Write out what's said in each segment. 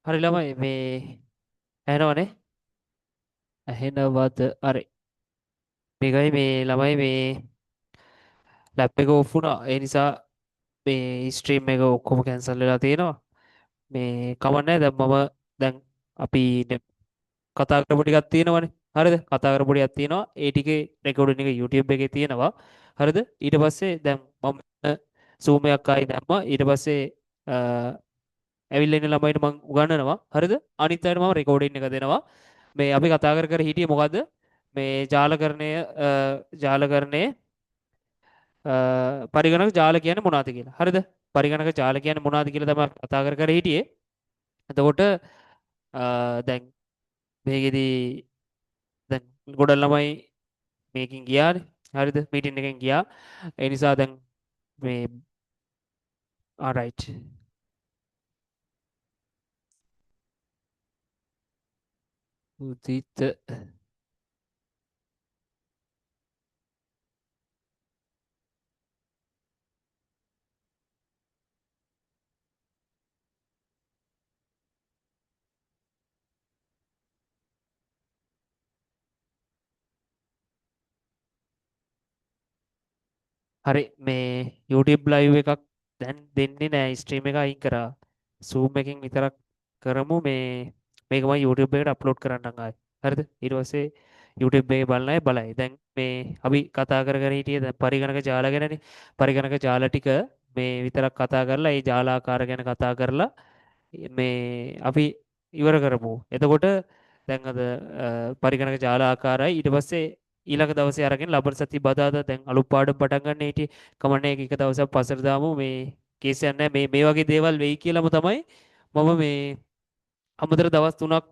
හරි ළමයි මේ ඇහෙනවනේ ඇහෙනවද අර මේකයි මේ ළමයි මේ ලැප් එක ඔෆ් වුණා ඒ නිසා මේ ස්ට්‍රීම් එක ඔක්කොම කැන්සල් වෙලා තියෙනවා මේ කමන්නේ දැන් මම දැන් අපි කතා කරපු ටිකක් තියෙනවනේ හරිද කතා කරපු ටිකක් තියෙනවා ඒ ටිකේ රෙකෝඩින් එක YouTube එකේ තියෙනවා හරිද ඊට පස්සේ දැන් මම Zoom එකක් ආයි දැම්මා ඊට පස්සේ ඇවිල්ලා ඉන්න ළමයිට මම උගන්වනවා හරිද අනිත් අයට මම රෙකෝඩින් එක දෙනවා මේ අපි කතා කර කර හිටියේ මොකද්ද මේ ජාලකරණයේ පරිගණක ජාල කියන්නේ මොනවද කියලා හරිද පරිගණක ජාල කියන්නේ මොනවද කියලා තමයි අපි කතා කර කර හිටියේ එතකොට දැන් මේකෙදි දැන් ගොඩක් ළමයි මේකින් ගියානේ හරිද මීටින් එකෙන් ගියා ඒ නිසා දැන් මේ ආරයිට් උදිත හරි මේ YouTube live එකක් දැන් දෙන්නේ නැහැ ස්ට්‍රීම් එක අයින් කරා Zoom එකෙන් විතරක් කරමු මේ මේක මම YouTube එකට අප්ලෝඩ් කරන්නම් ආයි හරිද ඊට පස්සේ YouTube එකේ බලන අය බලයි දැන් මේ අපි කතා කර කර හිටියේ දැන් පරිගණක ජාල ගැනනේ පරිගණක ජාල ටික මේ විතරක් කතා කරලා ඒ ජාලාකාර ගැන කතා කරලා මේ අපි ඉවර කරමු එතකොට දැන් අද පරිගණක ජාල ආකාරයි ඊට පස්සේ ඊළඟ දවසේ අරගෙන ලබන සති බදාදා දැන් අලුත් පාඩම් පටන් ගන්න හිටියේ කමන්නේ එක දවසක් පස්සට දාමු මේ කේසයක් නැහැ මේ වගේ දේවල් වෙයි කියලාම තමයි මම මේ අමතර දවස් 3ක්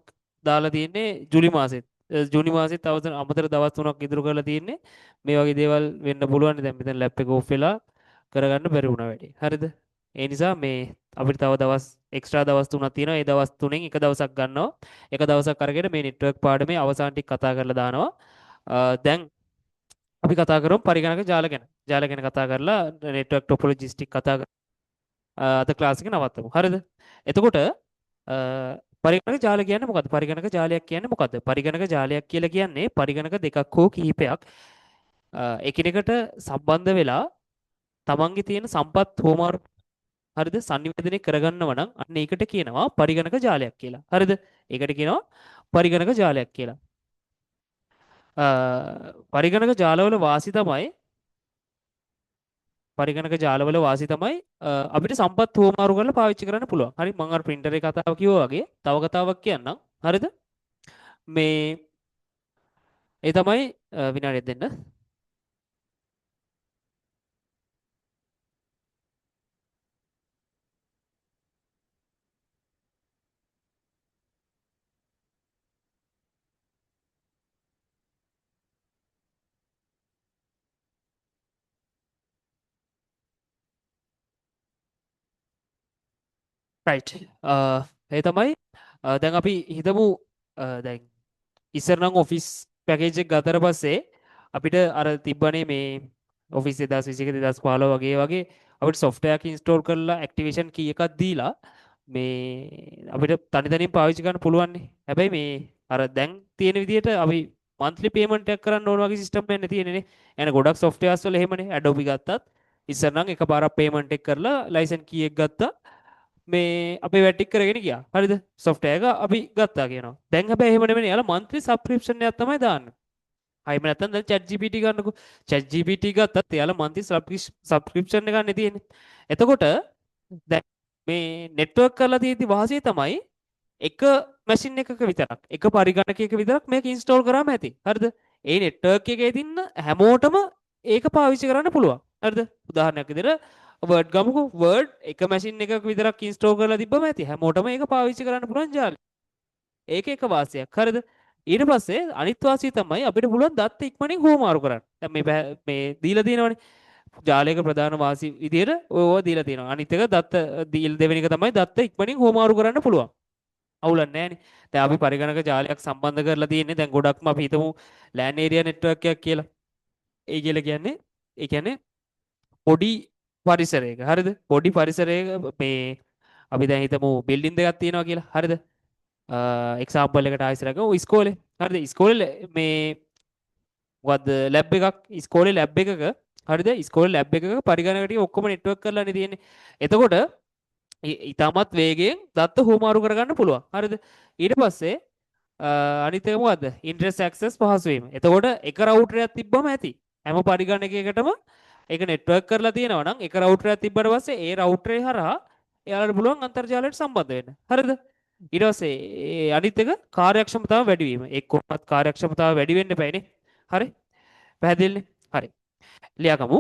දාලා තියෙන්නේ ජූලි මාසෙත් ජූනි මාසෙත් අමතර දවස් 3ක් ඉදිරි කරලා තියෙන්නේ මේ වගේ දේවල් වෙන්න පුළුවන් දැන් මෙතන ලැප් එක ඕෆ් වෙලා කරගන්න බැරි වුණා වැඩි හරිද ඒ නිසා මේ අපිට තව දවස් එක්ස්ට්‍රා දවස් 3ක් තියෙනවා ඒ දවස් 3න් එක දවසක් ගන්නවා එක දවසක් අරගෙන මේ නෙට්වර්ක් පාඩමේ අවසාන ටික කතා කරලා දානවා දැන් අපි කතා කරමු පරිගණක ජාල ගැන. ජාල ගැන කතා කරලා network topologies ටික කතා අද ක්ලාස් එක නවත්තමු. හරිද? එතකොට පරිගණක ජාල කියන්නේ මොකද්ද? පරිගණක ජාලයක් කියන්නේ මොකද්ද? පරිගණක ජාලයක් කියලා කියන්නේ පරිගණක දෙකක් හෝ කිහිපයක් එකිනෙකට සම්බන්ධ වෙලා තමන්ගේ තියෙන සම්පත් හෝමාරු හරිද? සංනිවේදනය කරගන්නව නම් අන්න ඒකට කියනවා පරිගණක ජාලයක් කියලා. හරිද? ඒකට කියනවා පරිගණක ජාලයක් කියලා. පරිගණක ජාලවල වාසි තමයි පරිගණක ජාලවල වාසි තමයි අපිට සම්පත් හුවමාරු කරලා පාවිච්චි කරන්න පුළුවන්. හරි මම අර printer එකේ කතාව කිව්වා වගේ තව කතාවක් කියන්නම්. හරිද? මේ ඒ තමයි විනාඩියක් දෙන්න. right. ඒ තමයි දැන් අපි හිතමු දැන් ඉස්සර නම් ඔෆිස් පැකේජ් එක ගතට පස්සේ අපිට අර තිබ්බනේ මේ ඔෆිස් 2021 2015 වගේ අපිට software එක install කරලා activation key එකක් දීලා මේ අපිට තනි තනියෙන් පාවිච්චි කරන්න පුළුවන් නේ. හැබැයි මේ අර දැන් තියෙන විදිහට අපි monthly payment එකක් කරන්න ඕන වගේ system එකක් තියෙන්නේ නේ. එන ගොඩක් softwares වල එහෙමනේ. Adobe ගත්තත් ඉස්සර නම් එකපාරක් payment එක කරලා license key එක ගත්තා. මේ අපේ වැටික් කරගෙන ගියා. හරිද? software එක අපි ගත්තා කියනවා. දැන් හැබැයි එහෙම නෙමෙයි. යාලා monthly subscription එකක් තමයි දාන්නේ. අයිම නැත්තම් දැන් chat GPT ගන්නකො. chat GPT ගත්තත් එයාලා monthly subscription එකක් නේ තියෙන්නේ. එතකොට දැන් මේ network කරලා තියෙද්දි වාසිය තමයි එක මැෂින් එකක විතරක් එක පරිගණකයක විතරක් මේක ඉන්ස්ටෝල් කරාම ඇති. හරිද? ඒ network එකේ තින්න හැමෝටම ඒක පාවිච්චි කරන්න පුළුවන්. හරිද? උදාහරණයක් විදිහට Word ගමුකෝ. Word එක මැෂින් එකක විතරක් ඉන්ස්ටෝල් කරලා තිබ්බම ඇති. හැමෝටම ඒක පාවිච්චි කරන්න පුළුවන් ජාලය. ඒක එක වාසියක්. හරිද? ඊට පස්සේ අනිත් වාසිය තමයි අපිට පුළුවන් දත්ත ඉක්මනින් හුවමාරු කරන්න. දැන් මේ දීලා තියෙනවනේ. ජාලයක ප්‍රධාන වාසි විදියට ඕවා දීලා තියෙනවා. අනිත් එක දත්ත දෙවෙනි එක තමයි දත්ත ඉක්මනින් හුවමාරු කරන්න පුළුවන්. අවුලක් නැහැනේ. දැන් අපි පරිගණක ජාලයක් සම්බන්ධ කරලා තියෙන්නේ දැන් ගොඩක්ම අපි හිතමු LAN area network එකක් කියලා. ඒ කියලා කියන්නේ ඒ කියන්නේ පොඩි පරිසරයක. හරිද? පොඩි පරිසරයක මේ අපි දැන් හිතමු බිල්ඩින් දෙකක් තියෙනවා කියලා. හරිද? එක්සාම්පල් එකට ආයෙත් ගමු ඉස්කෝලේ. හරිද? ඉස්කෝලේ මේ මොකද්ද ලැබ් එකක් ඉස්කෝලේ ලැබ් එකක හරිද? ඉස්කෝලේ ලැබ් එකක පරිගණක ටික ඔක්කොම නෙට්වර්ක් කරලානේ තියෙන්නේ. එතකොට ඉතාමත් වේගයෙන් දත්ත හුවමාරු කරගන්න පුළුවන්. හරිද? ඊට පස්සේ අනිත් එක මොකද්ද? ඉන්ටරෙස්ට් ඇක්සස් පහසු වීම. එතකොට එක රවුටරයක් තිබ්බම ඇති. හැම පරිගණකයකටම ඒක නෙට්වර්ක් කරලා තියෙනවා නම් එක රවුටරයක් තිබ්බට පස්සේ ඒ රවුටරේ හරහා එයාලට පුළුවන් අන්තර්ජාලයට සම්බන්ධ වෙන්න. හරිද? ඊට පස්සේ අනිත් එක කාර්යක්ෂමතාව වැඩි වීම. එක් කොහොමත් කාර්යක්ෂමතාව වැඩි වෙන්න එපානේ. හරි? පැහැදිලිනේ? හරි. ලියාගමු.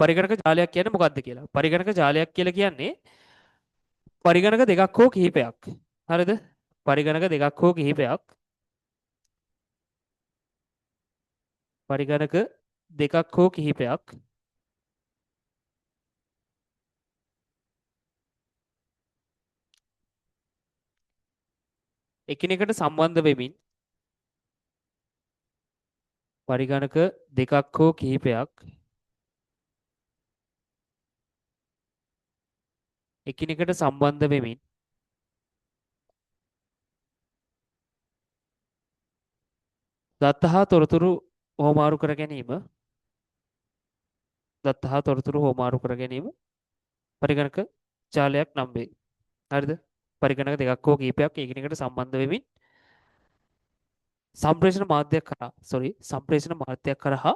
පරිගණක ජාලයක් කියන්නේ මොකක්ද කියලා. පරිගණක ජාලයක් කියලා කියන්නේ පරිගණක දෙකක් හෝ කිහිපයක්. හරිද? පරිගණක දෙකක් හෝ කිහිපයක්. පරිගණක දෙකක් හෝ කිහිපයක් එකිනෙකට සම්බන්ධ වෙමින් පරිගණක දෙකක් හෝ කිහිපයක් එකිනෙකට සම්බන්ධ වෙමින් දත්ත හා තොරතුරු හෝමාරු කර ගැනීම දත්ත හා තොරතුරු හෝමාරු කර ගැනීම පරිගණක ජාලයක් නම් වේ. හරිද? පරිගණක දෙකක් හෝ කිහිපයක් එකිනෙකට සම්බන්ධ වෙමින් සම්ප්‍රේෂණ මාධ්‍යයක් කරහා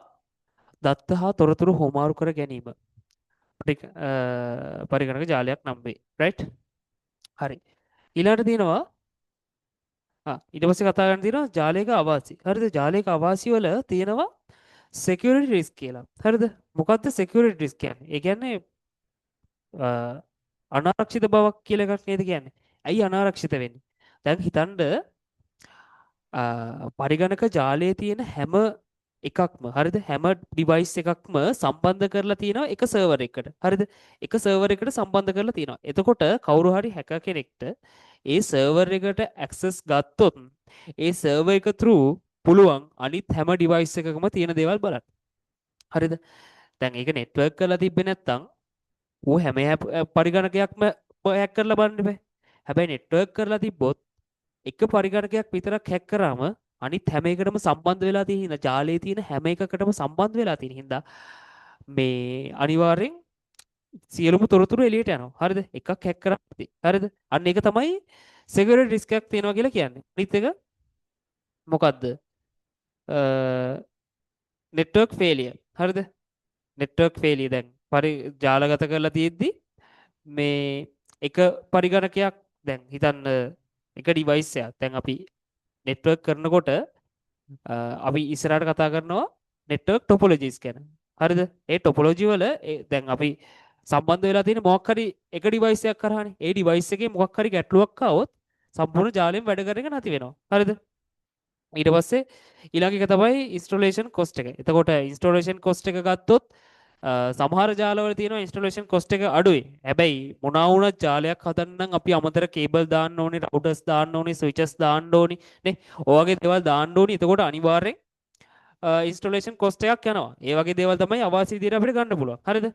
දත්ත හා තොරතුරු හෝමාරු කර ගැනීම පරිගණක ජාලයක් නම් වේ. රයිට්? හරි. ඊළඟට තියෙනවා ඊට පස්සේ කතා කරන්න තියෙනවා ජාලයක අවාසි. හරිද? ජාලයක අවාසි වල තියෙනවා security risk කියලා. හරිද? මොකද්ද security risk කියන්නේ? ඒ කියන්නේ අනාරක්ෂිත බවක් කියලා එකක් නේද කියන්නේ. ඇයි අනාරක්ෂිත වෙන්නේ? දැන් හිතන්න පරිගණක ජාලයේ තියෙන හැම එකක්ම හරිද හැම ඩිවයිස් එකක්ම සම්බන්ධ කරලා තියෙනවා එක සර්වර් එකකට. හරිද? එක සර්වර් එකකට සම්බන්ධ කරලා තියෙනවා. එතකොට කවුරු හරි හැකර් කෙනෙක්ට ඒ සර්වර් එකට ඇක්සස් ගත්තොත් ඒ සර්වර් එක through පුළුවන් අනිත් හැම ඩිවයිස් එකකම තියෙන දේවල් බලන්න. හරිද? දැන් ඒක නෙට්වර්ක් කරලා තිබ්බේ නැත්නම් ඌ හැම පරිගණකයක්ම හැක් කරලා බලන්න බෑ. හැබැයි නෙට්වර්ක් කරලා තිබ්බොත් එක පරිගණකයක් විතරක් හැක් කරාම අනිත් හැම එකටම සම්බන්ධ වෙලා තියෙන හින්දා ජාලයේ තියෙන හැම එකකටම සම්බන්ධ වෙලා තියෙන හින්දා මේ අනිවාර්යෙන් සියලුම තොරතුරු එළියට යනවා. හරිද? එකක් හැක් කරා. හරිද? අන්න ඒක තමයි security risk එකක් තියෙනවා කියලා කියන්නේ. අනිත් එක මොකද්ද? network failure. හරිද? network failure දැන් ජාලගත කරලා තියෙද්දි මේ එක පරිගණකයක් දැන් හිතන්න එක ඩිවයිස් එකක් දැන් අපි නෙට්වර්ක් කරනකොට අපි ඉස්සරහට කතා කරනවා නෙට්වර්ක් ටොපොලොජිස් ගැන. හරිද? ඒ ටොපොලොජි වල දැන් අපි සම්බන්ධ වෙලා තියෙන මොකක් හරි එක ඩිවයිස් එකක් කරානේ. ඒ ඩිවයිස් එකේ මොකක් හරි ගැටලුවක් ආවොත් සම්පූර්ණ ජාලයෙන් වැඩ කරන එක නැති වෙනවා. හරිද? ඊට පස්සේ ඊළඟ එක තමයි ඉන්ස්ටොලේෂන් කොස්ට් එක. එතකොට ඉන්ස්ටොලේෂන් කොස්ට් එක ගත්තොත් සමහර ජාලවල තියෙනවා ඉන්ස්ටොලේෂන් කොස්ට් එක අඩුයි. හැබැයි මොනවා වුණත් ජාලයක් හදන්න නම් අපි අමතර කේබල් දාන්න ඕනේ, රවුටර්ස් දාන්න ඕනේ, ස්විචස් දාන්න ඕනේ නේ. ඔය වගේ දේවල් දාන්න ඕනේ. එතකොට අනිවාර්යෙන් ඉන්ස්ටොලේෂන් කොස්ට් එකක් යනවා. ඒ වගේ දේවල් තමයි අවාසි විදියට අපිට ගන්න පුළුවන්. හරිද?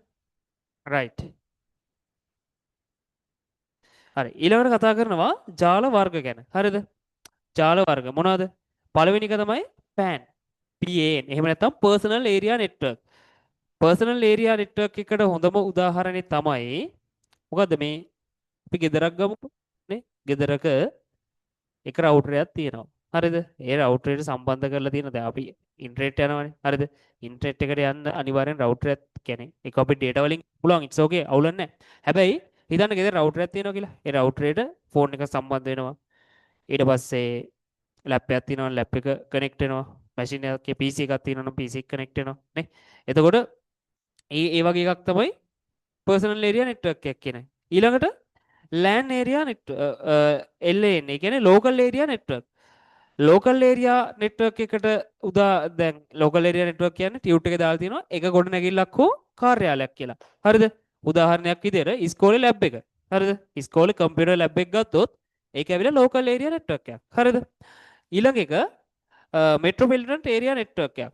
රයිට්. හරි. ඊළඟට කතා කරනවා ජාල වර්ග ගැන. හරිද? ජාල වර්ග මොනවද? පළවෙනි එක තමයි PAN. PAN. එහෙම නැත්නම් personal area network. personal area network එකට හොඳම උදාහරණය තමයි මොකද්ද මේ අපි ගෙදරක් ගමුකෝ නේ. ගෙදරක එක රවුටරයක් තියෙනවා. හරිද? ඒ රවුටරයට සම්බන්ධ කරලා තියෙන දැන් අපි ඉන්ටර්නෙට් යනවනේ. හරිද? ඉන්ටර්නෙට් එකට යන්න අනිවාර්යෙන් රවුටරයක් කියන්නේ ඒක අපි data වලින් පුළුවන් ඉට්ස් ඕකේ අවුලක් නැහැ. හැබැයි හිතන්න ගෙදර රවුටරයක් තියෙනවා කියලා. ඒ රවුටරේට ෆෝන් එක සම්බන්ධ වෙනවා. ඊට පස්සේ ලැප් එකක් තියෙනවා ලැප් එක කනෙක්ට් වෙනවා. මැෂින් එකේ PC එකක් තියෙනවා නම් PC එක කනෙක්ට් වෙනවා නේ. එතකොට ඒ වගේ එකක් තමයි personal area network එකක් කියන්නේ. ඊළඟට LAN area LAN ඒ කියන්නේ local area network. local area network එකට දැන් local area network කියන්නේ ටියුට් එකේ දාලා තියෙනවා එක ගොඩ නැගිල්ලක් හෝ කාර්යාලයක් කියලා. හරිද? උදාහරණයක් විදිහට ඉස්කෝලේ ලැබ් එක. හරිද? ඉස්කෝලේ කම්පියුටර් ලැබ් එක ගත්තොත් ඒක ඇවිල්ලා local area network එකක්. හරිද? ඊළඟ එක metropolitan area network එකක්.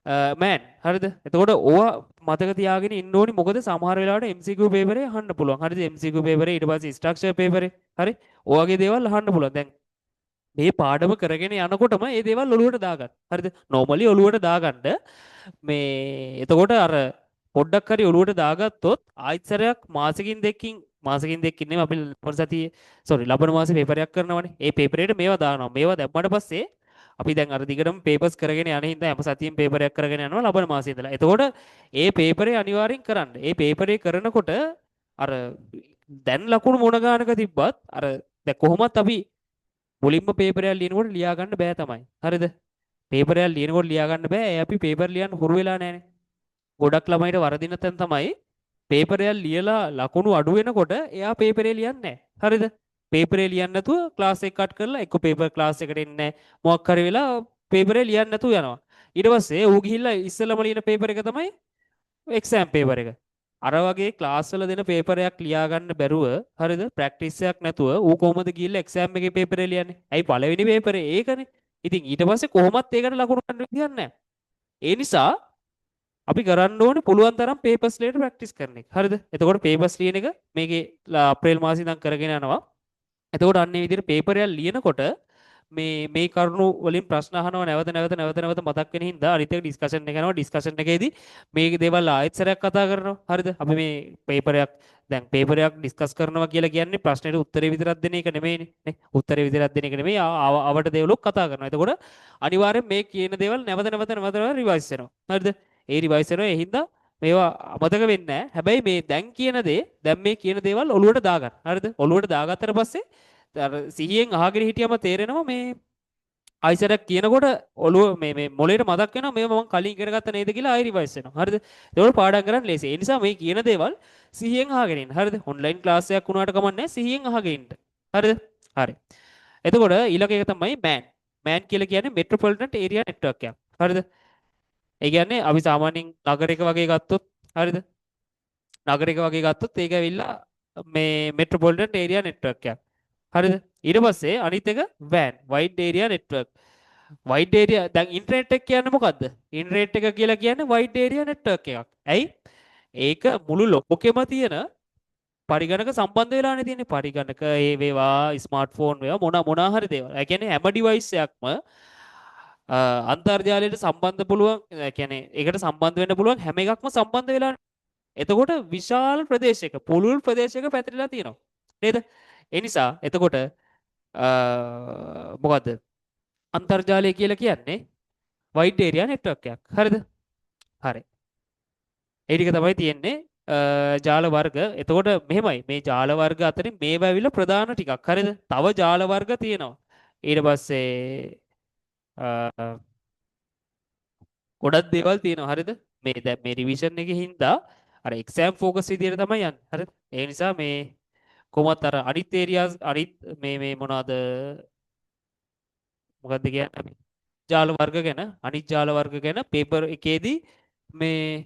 මෑන් හරිද? එතකොට ඕවා මතක තියාගෙන ඉන්න ඕනි. මොකද සමහර වෙලාවට MCQ පේපර් එක අහන්න පුළුවන්. හරිද? MCQ පේපර් එක ඊට පස්සේ ස්ට්‍රක්චර් පේපර් එක. හරි? ඔයගේ දේවල් අහන්න පුළුවන්. දැන් මේ පාඩම කරගෙන යනකොටම මේ දේවල් ඔලුවට දාගන්න. හරිද? normally ඔලුවට දාගන්න මේ එතකොට අර පොඩ්ඩක් හරි ඔලුවට දාගත්තොත් ආයෙත් සැරයක් මාසෙකින් දෙකකින් නෙමෙයි අපි ලබන සතියේ ලබන මාසේ පේපරයක් කරනවානේ. ඒ පේපරේට මේවා දානවා. මේවා දැම්මට පස්සේ අපි දැන් අර දිගටම පේපර්ස් කරගෙන යන හින්දා හැම සතියෙම පේපරයක් කරගෙන යනවා ලබන මාසේ ඉඳලා. එතකොට ඒ පේපරේ අනිවාර්යෙන් කරන්න. ඒ පේපරේ කරනකොට අර දැන් ලකුණු මොන ගානක තිබ්බත් අර දැන් කොහොමත් අපි මුලින්ම පේපරයක් ලියනකොට ලියා ගන්න බෑ තමයි. හරිද? පේපරයක් ලියනකොට ලියා ගන්න බෑ. ඒ අපි පේපර් ලියන්න හුරු වෙලා නැහැනේ. ගොඩක් ළමයිට වරදින තැන තමයි පේපරයක් ලියලා ලකුණු අඩු වෙනකොට එයා පේපරේ ලියන්නේ නැහැ. හරිද? පේපරේ ලියන්න නැතුව ක්ලාස් එක කට් කරලා එක්ක පේපර් ක්ලාස් එකට එන්නේ නැහැ. මොකක් හරි වෙලා පේපරේ ලියන්න නැතුව යනවා. ඊට පස්සේ ඌ ගිහිල්ලා ඉස්සෙල්ලම ලියන පේපර් එක තමයි එක්සෑම් පේපර් එක. අර වගේ ක්ලාස් වල දෙන පේපරයක් ලියා ගන්න බැරුව හරිද? ප්‍රැක්ටිස් එකක් නැතුව ඌ කොහොමද ගිහිල්ලා එක්සෑම් එකේ පේපරේ ලියන්නේ? ඇයි පළවෙනි පේපරේ ඒකනේ. ඉතින් ඊට පස්සේ කොහොමත් ඒකට ලකුණු ගන්න විදියක් නැහැ. ඒ නිසා අපි කරන්න ඕනේ පුළුවන් තරම් පේපර්ස් වලට ප්‍රැක්ටිස් කරන එක. හරිද? එතකොට පේපර්ස් ලියන එක මේකේ අප්‍රේල් මාසෙ ඉඳන් කරගෙන යනවා. එතකොට අන්න ඒ විදිහට පේපර් එක ලියනකොට මේ කරුණු වලින් ප්‍රශ්න අහනවා නැවත මතක් වෙන හින්දා අනිත් එක ඩිස්කෂන් එක යනවා. ඩිස්කෂන් එකේදී මේ දේවල් ආයෙත් සැරයක් කතා කරනවා. හරිද? අපි මේ පේපරයක් ඩිස්කස් කරනවා කියලා කියන්නේ ප්‍රශ්නෙට උත්තරේ විතරක් දෙන එක නෙමෙයිනේ. නේ? උත්තරේ විතරක් දෙන එක නෙමෙයි අවට දේවලුත් කතා කරනවා. එතකොට අනිවාර්යෙන් මේ කියන දේවල් නැවත රිවයිස් වෙනවා. හරිද? ඒ රිවයිස් වෙනවා. ඒ හින්දා මේවා අමතක වෙන්නේ නැහැ. හැබැයි මේ දැන් මේ කියන දේවල් ඔලුවට දාගන්න. හරිද? ඔලුවට දාගත්තට පස්සේ අර සිහියෙන් අහගෙන හිටියම තේරෙනවා මේ ආයිසරක් කියනකොට ඔළුව මේ මොලේට මතක් වෙනවා මේව මම කලින් ඉගෙන ගත්ත නේද කියලා ආයි රිවයිස් වෙනවා. හරිද? ඒකවල පාඩම් කරන්න ලේසි. ඒ නිසා මේ කියන දේවල් සිහියෙන් අහගෙන ඉන්න. හරිද? ඔන්ලයින් ක්ලාස් එකක් වුණාට කමක් නැහැ සිහියෙන් අහගෙන ඉන්න. හරිද? හරි. එතකොට ඊළඟ එක තමයි මෑන්. මෑන් කියලා කියන්නේ මෙට්‍රොපොලිටන් ඒරියා නෙට්වර්ක් එකක්. හරිද? ඒ කියන්නේ අපි සාමාන්‍යයෙන් නගරයක වගේ ගත්තොත් හරිද? නගරයක වගේ ගත්තොත් ඒක ඇවිල්ලා මේ මෙට්‍රොපොලිටන් ඒරියා නෙට්වර්ක් එකක්. හරිද? ඊට පස්සේ අනිත් එක WAN wide area network. wide area දැන් ඉන්ටර්නෙට් එක කියන්නේ මොකද්ද? ඉන්ටර්නෙට් එක කියලා කියන්නේ wide area network එකක්. ඇයි? ඒක මුළු ලෝකෙම තියෙන පරිගණක සම්බන්ධ වෙලානේ තියෙන්නේ. පරිගණක ඒ වේවා ස්මාර්ට්ෆෝන් වේවා මොනවා හරි දේවල්. ඒ කියන්නේ හැම ඩිවයිස් එකක්ම අන්තර්ජාලයට සම්බන්ධ පුළුවන්. ඒ කියන්නේ ඒකට සම්බන්ධ වෙන්න පුළුවන් හැම එකක්ම සම්බන්ධ වෙලා. එතකොට විශාල ප්‍රදේශයක පුළුල් ප්‍රදේශයක පැතිරලා තියෙනවා. නේද? ඒ නිසා එතකොට මොකද්ද? අන්තර්ජාලය කියලා කියන්නේ වයිඩ් ඒරියා නෙට්වර්ක් එකක්. හරිද? හරි. ඒ ටික තමයි තියෙන්නේ ජාල වර්ග. එතකොට මෙහෙමයි. මේ ජාල වර්ග අතරින් මේවා ඇවිල්ලා ප්‍රධාන ටිකක්. හරිද? තව ජාල වර්ග තියෙනවා. ඊට පස්සේ ගොඩක් දේවල් තියෙනවා. හරිද? මේ දැන් මේ රිවිෂන් එකේ හින්දා අර එක්සෑම් ෆෝකස් විදියට තමයි යන්නේ. හරිද? ඒ නිසා මේ කොහොමත් අර අනිත් ඒරියාස් අනිත් මේ මොනවාද මොකක්ද කියන්නේ ජාල වර්ග ගැන අනිත් ජාල වර්ග ගැන පේපර් එකේදී මේ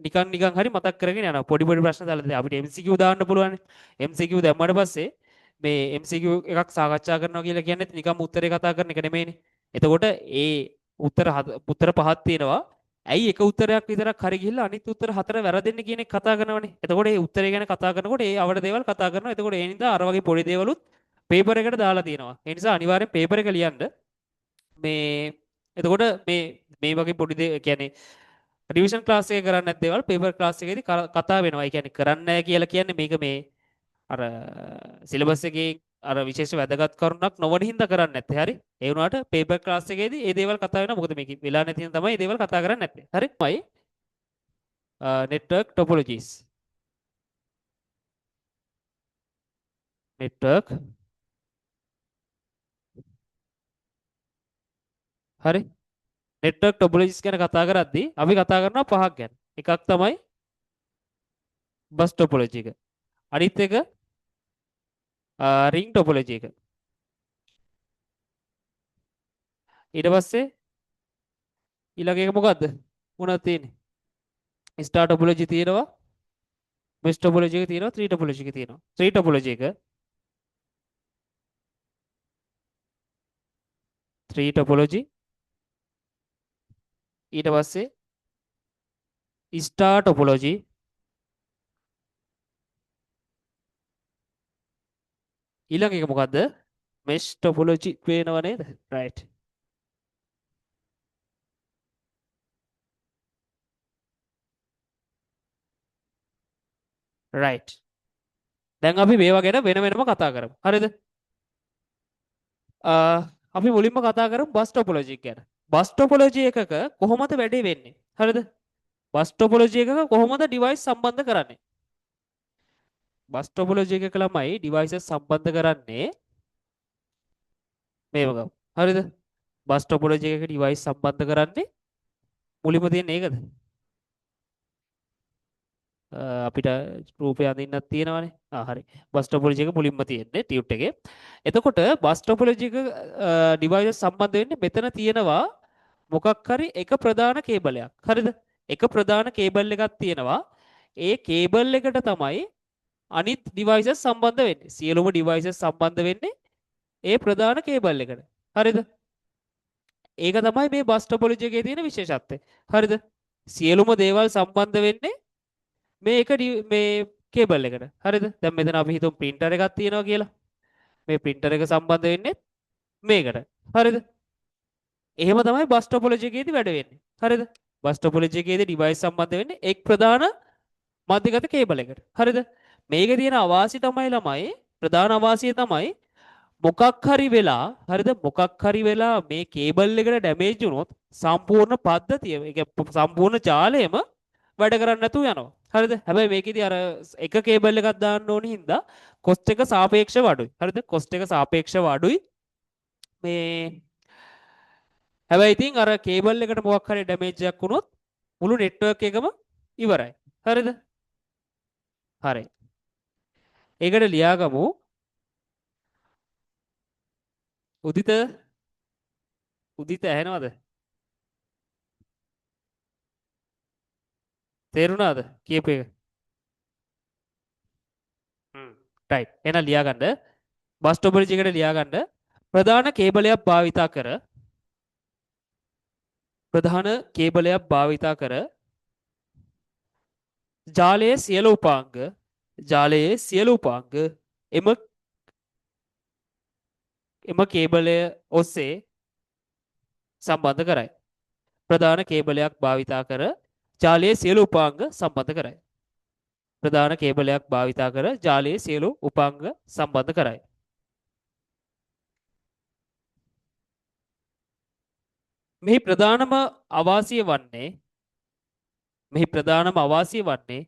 නිකන් හරි මතක් කරගෙන යනවා පොඩි ප්‍රශ්න දාලා දැන් අපිට MCQ දාන්න පුළුවන් MCQ දැම්මට පස්සේ මේ MCQ එකක් සාකච්ඡා කරනවා කියලා කියන්නේ නිකම් උත්තරේ කතා කරන එක නෙමෙයිනේ එතකොට ඒ උත්තර පහක් තියෙනවා ඇයි එක උත්තරයක් විතරක් හරි ගිහිල්ලා අනිත් උත්තර හතර වැරදෙන්නේ කියන එක කතා කරනවනේ එතකොට ඒ උත්තරේ ගැන කතා කරනකොට ඒ අවඩ දේවල් කතා කරනවා එතකොට ඒ නිසා අර වගේ පොඩි දේවලුත් පේපර් එකට දාලා තියෙනවා ඒ නිසා අනිවාර්යෙන් පේපර් එක ලියන්න මේ එතකොට මේ වගේ පොඩි දේ කියන්නේ රිවිෂන් ක්ලාස් එකේ කරන්නේ නැත් දේවල් පේපර් ක්ලාස් එකේදී කතා වෙනවා. ඒ කියන්නේ කරන්නේ නැහැ කියලා කියන්නේ මේක මේ අර සිලබස් එකේ අර විශේෂ වැදගත් කරුණක් නොවන හින්දා කරන්නේ නැත්තේ. හරි? ඒ වුණාට පේපර් ක්ලාස් එකේදී මේ දේවල් කතා වෙනවා. මොකද මේක වෙලා නැති හින්දා තමයි මේ දේවල් කතා කරන්නේ නැත්තේ. හරි? මයි network topologies. network හරි? network topologies ගැන කතා කරද්දී අපි කතා කරනවා පහක් ගැන. එකක් තමයි බස් ටොපොලොජි එක. අනිත් එක රින් ටොපොලොජි එක. ඊට පස්සේ ඊළඟ එක මොකද්ද? මොනවද තියෙන්නේ? ස්ටාර් ටොපොලොජි තියෙනවා. මෙස් ටොපොලොජි එක තියෙනවා. ත්‍රී ටොපොලොජි එක තියෙනවා. ත්‍රී ටොපොලොජි එක ත්‍රී ටොපොලොජි ඊට පස්සේ star topology ඊළඟ එක මොකද්ද? mesh topology පේනව නේද? right. right. දැන් අපි මේවා ගැන වෙන වෙනම කතා කරමු. හරිද? අපි මුලින්ම කතා කරමු බස් ටොපොලොජි ගැන. බස් ටොපොලොජි එකක කොහොමද වැඩේ වෙන්නේ? හරිද? බස් ටොපොලොජි එකක කොහොමද ඩිවයිස් සම්බන්ධ කරන්නේ? බස් ටොපොලොජි එකක ළමයි ඩිවයිසස් සම්බන්ධ කරන්නේ මේව ගමු. හරිද? බස් ටොපොලොජි එකක ඩිවයිස් සම්බන්ධ කරන්නේ මුලින්ම තියෙන ඒකද? අපිට රූපය අඳින්නක් තියෙනවානේ. හරි. බස් ටොපොලොජි එක මුලින්ම තියෙන්නේ ටියුට් එකේ. එතකොට බස් ටොපොලොජි එක ඩිවයිස් සම්බන්ධ වෙන්නේ මෙතන තියෙනවා මොකක් හරි එක ප්‍රධාන කේබලයක්. හරිද? එක ප්‍රධාන කේබල් එකක් තියෙනවා. ඒ කේබල් එකට තමයි අනිත් ඩිවයිසස් සම්බන්ධ වෙන්නේ. සියලුම ඩිවයිසස් සම්බන්ධ වෙන්නේ ඒ ප්‍රධාන කේබල් එකට. හරිද? ඒක තමයි මේ බස් ටොපොලොජි එකේ තියෙන විශේෂත්වය. හරිද? සියලුම දේවල් සම්බන්ධ වෙන්නේ මේක මේ කේබල් එකට. හරිද? දැන් මෙතන අපි හිතමු printer එකක් තියෙනවා කියලා. මේ printer එක සම්බන්ධ වෙන්නේ මේකට. හරිද? එහෙම තමයි බස් ටොපොලොජි එකේදී වැඩ වෙන්නේ. හරිද? බස් ටොපොලොජි එකේදී ඩිවයිස් සම්බන්ධ වෙන්නේ එක් ප්‍රධාන මධ්‍යගත කේබල් එකට. හරිද? මේකේ තියෙන අවාසිය තමයි ළමයි ප්‍රධාන අවාසිය තමයි මොකක් හරි වෙලා හරිද මොකක් හරි වෙලා මේ කේබල් එකට ඩැමේජ් වුණොත් සම්පූර්ණ පද්ධතිය ඒ කියන්නේ සම්පූර්ණ ජාලයම වැඩ කරන්නේ නැතුව යනවා. හරිද? හැබැයි මේකෙදි අර එක කේබල් එකක් දාන්න ඕනි හින්දා කොස්ට් එක සාපේක්ෂව අඩුයි. හරිද? කොස්ට් එක සාපේක්ෂව අඩුයි. මේ හැබැයි ඉතින් අර කේබල් එකට මොකක් හරි ඩැමේජ් එකක් වුණොත් මුළු නෙට්වර්ක් එකම ඉවරයි. හරිද? හරි. ඒකට ලියාගමු උදිත උදිත ඇහෙනවද? තේරුණාද කියපු එක? රයිට්. එහෙනම් ලියාගන්න බස් ටොපොලොජි එකට ලියාගන්න ප්‍රධාන කේබලයක් භාවිතා කර ප්‍රධාන කේබලයක් භාවිතා කර ජාලයේ සියලු උපාංග ජාලයේ සියලු උපාංග එම එම කේබලය ඔස්සේ සම්බන්ධ කරයි. ප්‍රධාන කේබලයක් භාවිතා කර ජාලයේ සියලු උපාංග සම්බන්ධ කරයි. ප්‍රධාන කේබලයක් භාවිතා කර ජාලයේ සියලු උපාංග සම්බන්ධ කරයි. මෙහි ප්‍රධානම අවාසිය වන්නේ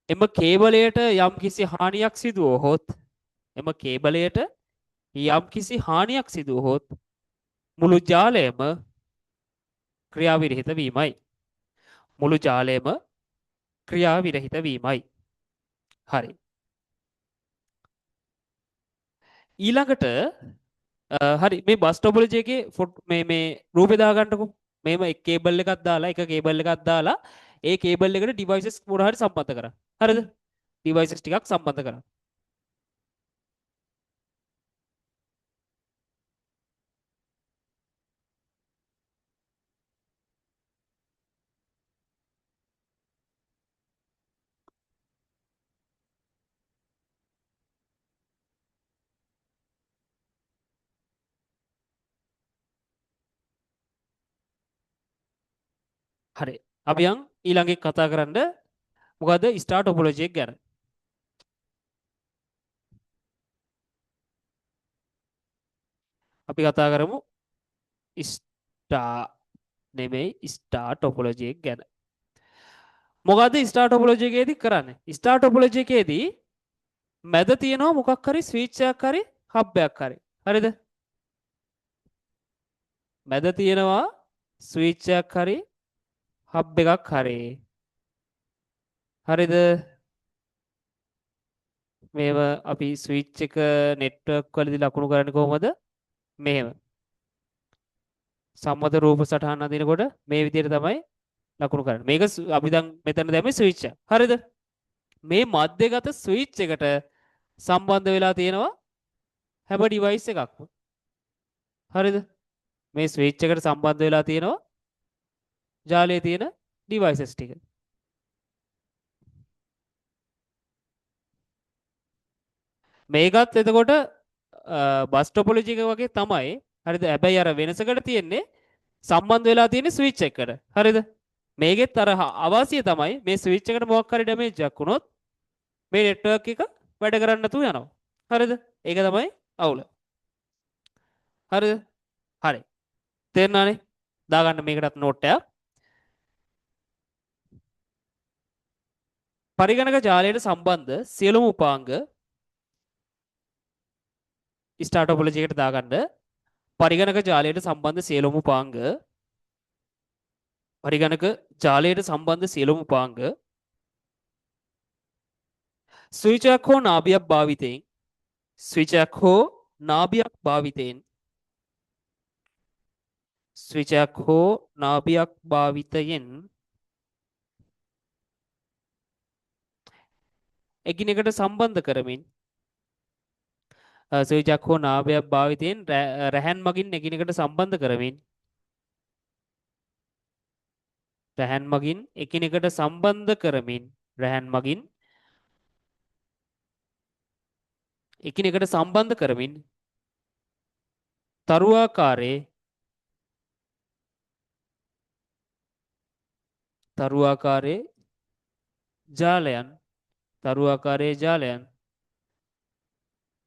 එම කේබලයට යම් කිසි හානියක් සිදු වුවහොත් එම කේබලයට යම් කිසි හානියක් සිදු වුවහොත් මුළු ජාලයම ක්‍රියාවිරහිත වීමයි. මුළු ජාලයම ක්‍රියාවිරහිත වීමයි. හරි. ඊළඟට හරි මේ බස් ටොපොලොජි එකේ මේ රූපේ දාගන්නකො. මේම එක කේබල් එකක් දාලා එක කේබල් එකක් දාලා ඒ කේබල් එකට ඩිවයිසස් මොනවා හරි සම්බන්ධ කරා. හරිද? ඩිවයිසස් ටිකක් සම්බන්ධ කරා. හරි. අපි යන් ඊළඟ එක කතා කරන්න මොකද්ද ස්ටාර් ටොපොලොජි එක ගැන. අපි කතා කරමු ස්ටාර් නෙමෙයි ස්ටාර් ටොපොලොජි එක ගැන. මොකද්ද ස්ටාර් ටොපොලොජි එකේදී කරන්නේ? ස්ටාර් ටොපොලොජි එකේදී මැද තියෙනවා මොකක් හරි ස්විච් එකක් හරි හබ් එකක් හරි. හරිද? මැද තියෙනවා ස්විච් එකක් හරි හබ් එකක් හරි. හරිද? මේව අපි ස්විච් එක නෙට්වර්ක් වලදී ලකුණු කරන්නේ කොහොමද? මෙහෙම. සම්මත රූප සටහන් අඳිනකොට මේ විදිහට තමයි ලකුණු කරන්නේ. මේක අපි දැන් මෙතන දැම්මේ ස්විච් එක. හරිද? මේ මධ්‍යගත ස්විච් එකට සම්බන්ධ වෙලා තියෙනවා හැම ඩිවයිස් එකක්ම. හරිද? මේ ස්විච් එකට සම්බන්ධ වෙලා තියෙනවා ජාලයේ තියෙන ඩිවයිසස් ටික. මේකත් එතකොට බස් ටොපොලොජි එක වගේ තමයි. හරිද? හැබැයි අර වෙනසකට තියෙන්නේ සම්බන්ධ වෙලා තියෙන ස්විච් එකකට. හරිද? මේකෙත් අර අවාසිය තමයි මේ ස්විච් එකට මොකක් හරි ඩැමේජ් එකක් වුණොත් මේ නෙට්වර්ක් එක වැඩ කරන්න නැතුව යනවා. හරිද? ඒක තමයි අවුල. හරිද? හරි. තේරුණානේ? දාගන්න මේකටත් නෝට් එකක්. පරිගණක ජාලයට සම්බන්ධ සියලුම උපාංග ස්ටාර් ටොපොලොජි එකට දාගන්න. පරිගණක ජාලයට සම්බන්ධ සියලුම උපාංග පරිගණක ජාලයට සම්බන්ධ සියලුම උපාංග ස්විචයක් හෝ නාභියක් භාවිතයෙන් ස්විචයක් හෝ නාභියක් භාවිතයෙන් ස්විචයක් හෝ නාභියක් භාවිතයෙන් එකිනෙකට සම්බන්ධ කරමින් ස්විචයක් හෝ නාභයක් භාවිතයෙන් රැහැන් මගින් එකිනෙකට සම්බන්ධ කරමින් රැහැන් මගින් එකිනෙකට සම්බන්ධ කරමින් රැහැන් මගින් එකිනෙකට සම්බන්ධ කරමින් තරුවාකාරයේ ජාලයන් තරුවාකාරයේ ජාලයන්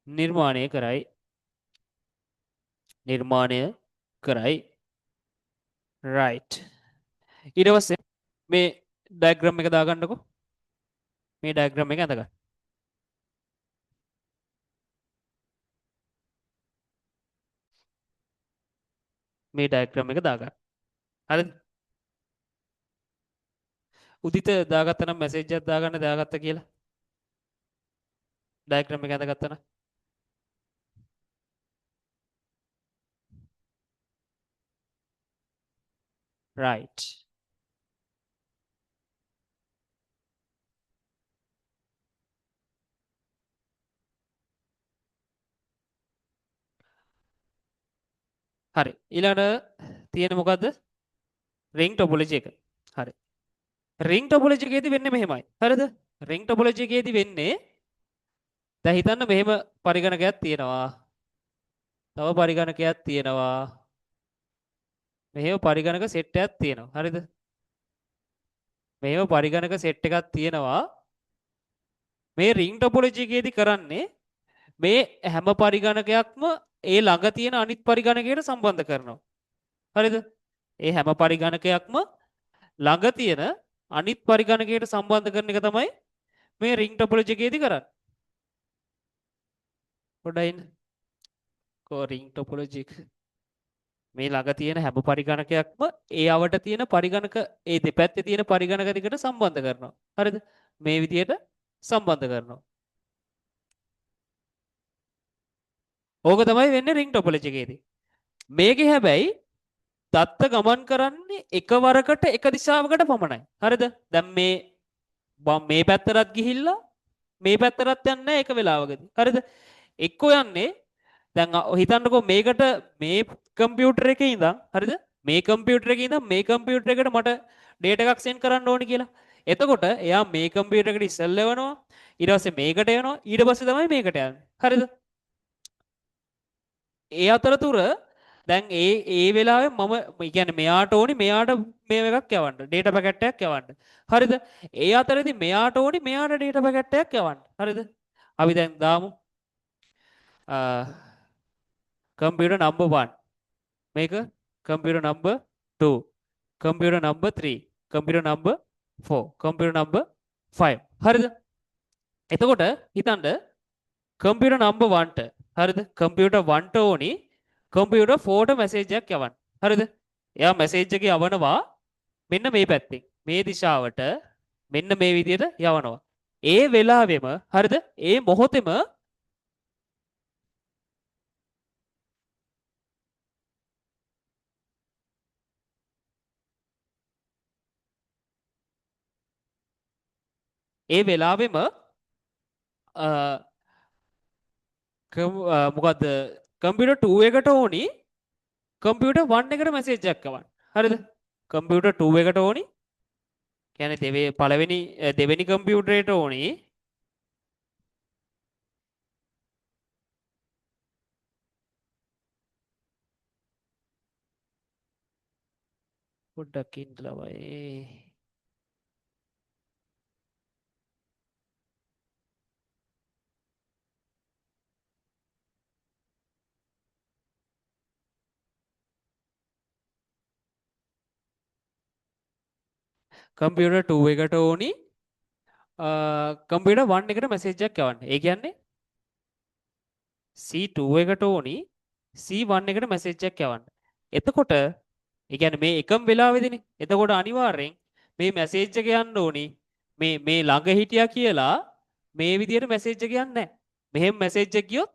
නිර්මාණය කරයි right ඊට පස්සේ මේ ඩයග්‍රෑම් එක දාගන්නකො මේ ඩයග්‍රෑම් එක අඳගන්න මේ ඩයග්‍රෑම් එක දාගන්න හරිද උදිත දාගත්තා නම් මැසේජ් එකක් දාගන්න දාගත්තා කියලා ඩයග්‍රෑම් එක අඳගත්තා නම් right හරි ඊළඟට තියෙන මොකද්ද ring topology එක හරි ring topology එකේදී වෙන්නේ මෙහෙමයි හරිද ring topology එකේදී වෙන්නේ දැන් හිතන්න මෙහෙම පරිගණකයක් තියෙනවා තව පරිගණකයක් තියෙනවා මෙහෙම පරිගණක සෙට් එකක් තියෙනවා හරිද මෙහෙම පරිගණක සෙට් එකක් තියෙනවා මේ ring topology එකේදී කරන්නේ මේ හැම පරිගණකයක්ම ඒ ළඟ තියෙන අනිත් පරිගණකයට සම්බන්ධ කරනවා. හරිද? ඒ හැම පරිගණකයක්ම ළඟ තියෙන අනිත් පරිගණකයට සම්බන්ධ කරන එක තමයි මේ ring topology එකේදී කරන්නේ. පොඩ්ඩයි ඉන්න. කො ring topology එක මේ ළඟ තියෙන හැම පරිගණකයක්ම ඒ අවට තියෙන පරිගණක ඒ දෙපැත්තේ තියෙන පරිගණක දෙකට සම්බන්ධ කරනවා. හරිද? මේ විදිහට සම්බන්ධ කරනවා. ඕක තමයි වෙන්නේ ring topology එකේදී. මේකේ හැබැයි දත්ත ගමන් කරන්නේ එකවරකට එක දිශාවකට පමණයි. හරිද? දැන් මේ පැත්තටත් ගිහිල්ලා මේ පැත්තටත් යන්නේ නැහැ එක වෙලාවකදී. හරිද? එක්කෝ යන්නේ දැන් හිතන්නකෝ මේකට මේ කම්පියුටර් එකේ ඉඳන් හරිද? මේ කම්පියුටර් එකේ ඉඳන් මේ කම්පියුටර් එකට මට ඩේටා එකක් සෙන්ඩ් කරන්න ඕනේ කියලා. එතකොට එයා මේ කම්පියුටර් එකට ඉස්සෙල්ලා යවනවා. ඊට පස්සේ මේකට යනවා. ඊට පස්සේ තමයි මේකට යන්නේ. හරිද? ඒ අතරතුර දැන් ඒ වෙලාවේ මම කියන්නේ මෙයාට ඕනි මෙයාට මේ එකක් යවන්න ඩේටා පැකට් එකක් යවන්න හරිද ඒ අතරේදී මෙයාට ඕනි මෙයාට ඩේටා පැකට් එකක් යවන්න හරිද අපි දැන් දාමු computer number 1 මේක computer number 2 computer number 3 computer number 4 computer number 5 හරිද එතකොට හිතන්න computer number 1ට හරිද computer 1ට ඕනි computer 4ට මැසේජ් එකක් යවන්න හරිද එයා මැසේජ් එක යවනවා මෙන්න මේ පැත්තෙන් මේ දිශාවට මෙන්න මේ විදිහට යවනවා ඒ වෙලාවෙම හරිද ඒ මොහොතේම ඒ වෙලාවෙම මොකද්ද කම්පියුටර් 2 එකට ඕනි කම්පියුටර් 1 එකට මැසේජ් එකක් යවන්න. හරිද? කම්පියුටර් 2 එකට ඕනි. කියන්නේ දෙවෙනි කම්පියුටරේට ඕනි. පොඩ්ඩක් ඉඳලා වයි. කම්පියුටර් 2 එකට ඕනි. කම්පියුටර් 1 එකට මැසේජ් එකක් යවන්න. ඒ කියන්නේ C2 එකට ඕනි C1 එකට මැසේජ් එකක් යවන්න. එතකොට ඒ කියන්නේ මේ එකම වෙලාවෙදිනේ. එතකොට අනිවාර්යෙන් මේ මැසේජ් එක යන්න ඕනි. මේ ළඟ හිටියා කියලා මේ විදියට මැසේජ් එක යන්නේ නැහැ. මෙහෙම මැසේජ් එක ගියොත්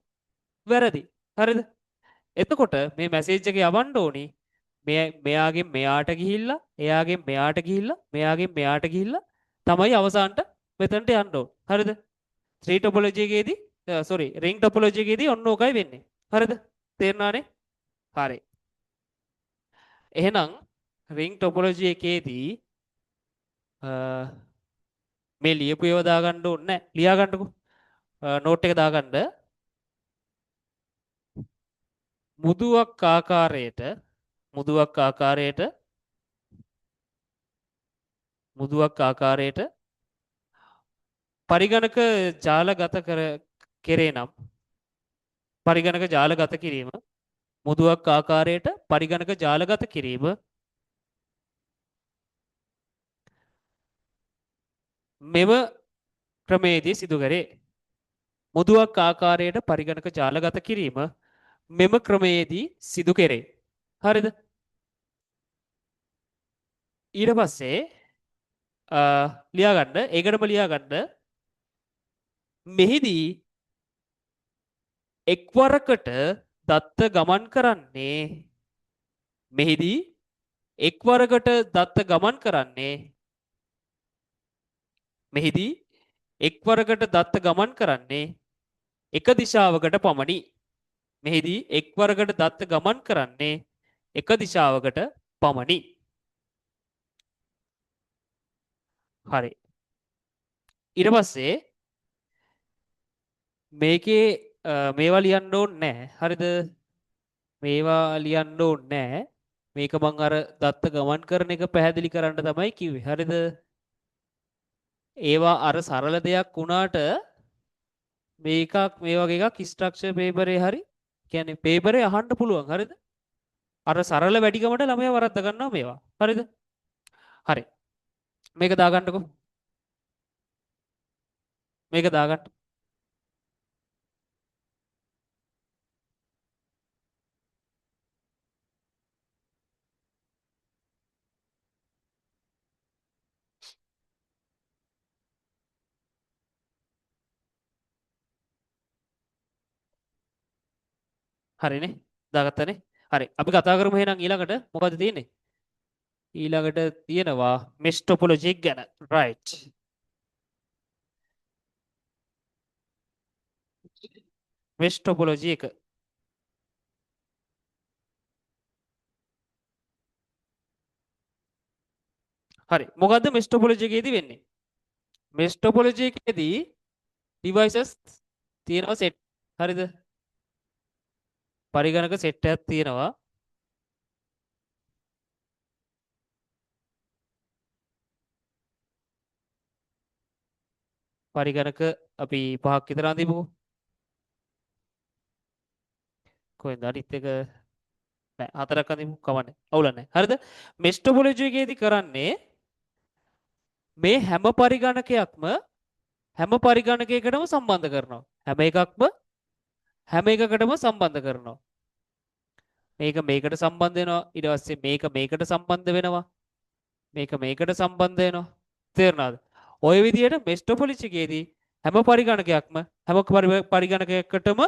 වැරදි. හරිද? එතකොට මේ මැසේජ් එක යවන්න ඕනි. මෙයාගෙන් මෙයාට ගිහිල්ලා, එයාගෙන් මෙයාට ගිහිල්ලා, මෙයාගෙන් මෙයාට ගිහිල්ලා තමයි අවසානට මෙතනට යන්න ඕන. හරිද? 3 topology එකේදී sorry ring topology එකේදී ඔන්න ඕකයි වෙන්නේ. හරිද? තේරුණානේ? හරි. එහෙනම් ring topology එකේදී මේ ලියපු ඒවා දාගන්න ඕනේ නැහැ. ලියා ගන්නකො. නෝට් එක දාගන්න. මුදුවක් ආකාරයට මුදුවක් ආකාරයට මුදුවක් ආකාරයට පරිගණක ජාලගත කෙරේ නම් පරිගණක ජාලගත කිරීම මුදුවක් ආකාරයට පරිගණක ජාලගත කිරීම මෙම ක්‍රමයේදී සිදු කරේ. මුදුවක් ආකාරයට පරිගණක ජාලගත කිරීම මෙම ක්‍රමයේදී සිදු කෙරේ. හරිද? ඊට පස්සේ ලියාගන්න ඒකටම ලියාගන්න මෙහිදී එක්වරකට දත්ත ගමන් කරන්නේ මෙහිදී එක්වරකට දත්ත ගමන් කරන්නේ මෙහිදී එක්වරකට දත්ත ගමන් කරන්නේ එක දිශාවකට පමණි. මෙහිදී එක්වරකට දත්ත ගමන් කරන්නේ එක දිශාවකට පමණි. හරි. ඊට පස්සේ මේකේ මේවා ලියන්න ඕනේ නැහැ. හරිද? මේවා ලියන්න ඕනේ නැහැ. මේක මං අර දත්ත ගමන් කරන එක පැහැදිලි කරන්න තමයි කිව්වේ. හරිද? ඒවා අර සරල දෙයක් වුණාට මේකක් මේ වගේ එකක් ස්ට්‍රක්චර් පේපරේ හරි කියන්නේ පේපරේ අහන්න පුළුවන්. හරිද? අර සරල වැඩිකමට ළමයා වරද්ද ගන්නවා මේවා. හරිද? හරි. මේක දාගන්නකො. මේක දාගන්න. හරිනේ. දාගත්තනේ. හරි. අපි කතා කරමු එහෙනම් ඊළඟට මොකද තියෙන්නේ? ඊළඟට තියෙනවා mesh topology ගැන. right. mesh topology එක. හරි. මොකද්ද mesh topology එකේදී වෙන්නේ? mesh topology එකේදී devices තියෙනවා set. හරිද? පරිගණක set එකක් තියෙනවා. පරිගණක අපි පහක් විතර අඳිමුකෝ. කොහෙන්ද අනිත් එක නෑ හතරක් අඳිමු කවන්නේ. අවුල නැහැ. හරිද? mesh topology එකේදී කරන්නේ මේ හැම පරිගණකයකටම සම්බන්ධ කරනවා. හැම එකකටම සම්බන්ධ කරනවා. මේක මේකට සම්බන්ධ වෙනවා. ඊට පස්සේ මේක මේකට සම්බන්ධ වෙනවා. මේක මේකට සම්බන්ධ වෙනවා. තේරුණාද? ඔය විදිහට mesh topology එකේදී හැම පරිගණකයක්ම හැම පරිගණකයකටම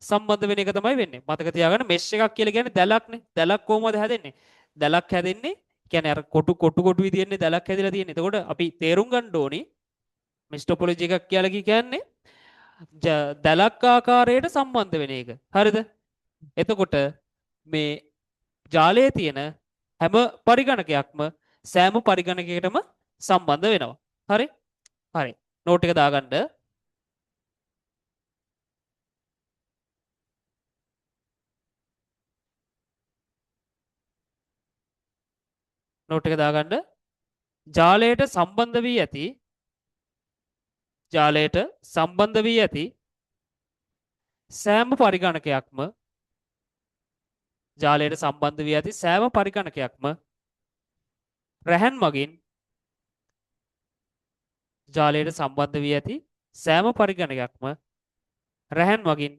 සම්බන්ධ වෙන එක තමයි වෙන්නේ. මතක තියාගන්න mesh එකක් කියලා කියන්නේ දැලක්නේ. දැලක් කොහොමද හැදෙන්නේ? දැලක් හැදෙන්නේ කියන්නේ අර කොටු විදිහන්නේ දැලක් හැදිලා තියෙන්නේ. එතකොට අපි තේරුම් ගන්න ඕනි mesh topology එකක් කියලා කියන්නේ දැලක් ආකාරයට සම්බන්ධ වෙන එක. හරිද? එතකොට මේ ජාලයේ තියෙන හැම පරිගණකයක්ම සෑම පරිගණකයකටම සම්බන්ධ වෙනවා. හරි? හරි. නෝට් එක දාගන්න. නෝට් එක දාගන්න. ජාලයට සම්බන්ධ වී ඇති ජාලයට සම්බන්ධ වී ඇති සෑම පරිගණකයක්ම ජාලයට සම්බන්ධ වී ඇති සෑම පරිගණකයක්ම රැහන් මගින් ජාලයට සම්බන්ධ වී ඇති සෑම පරිගණකයක්ම රැහන් මගින්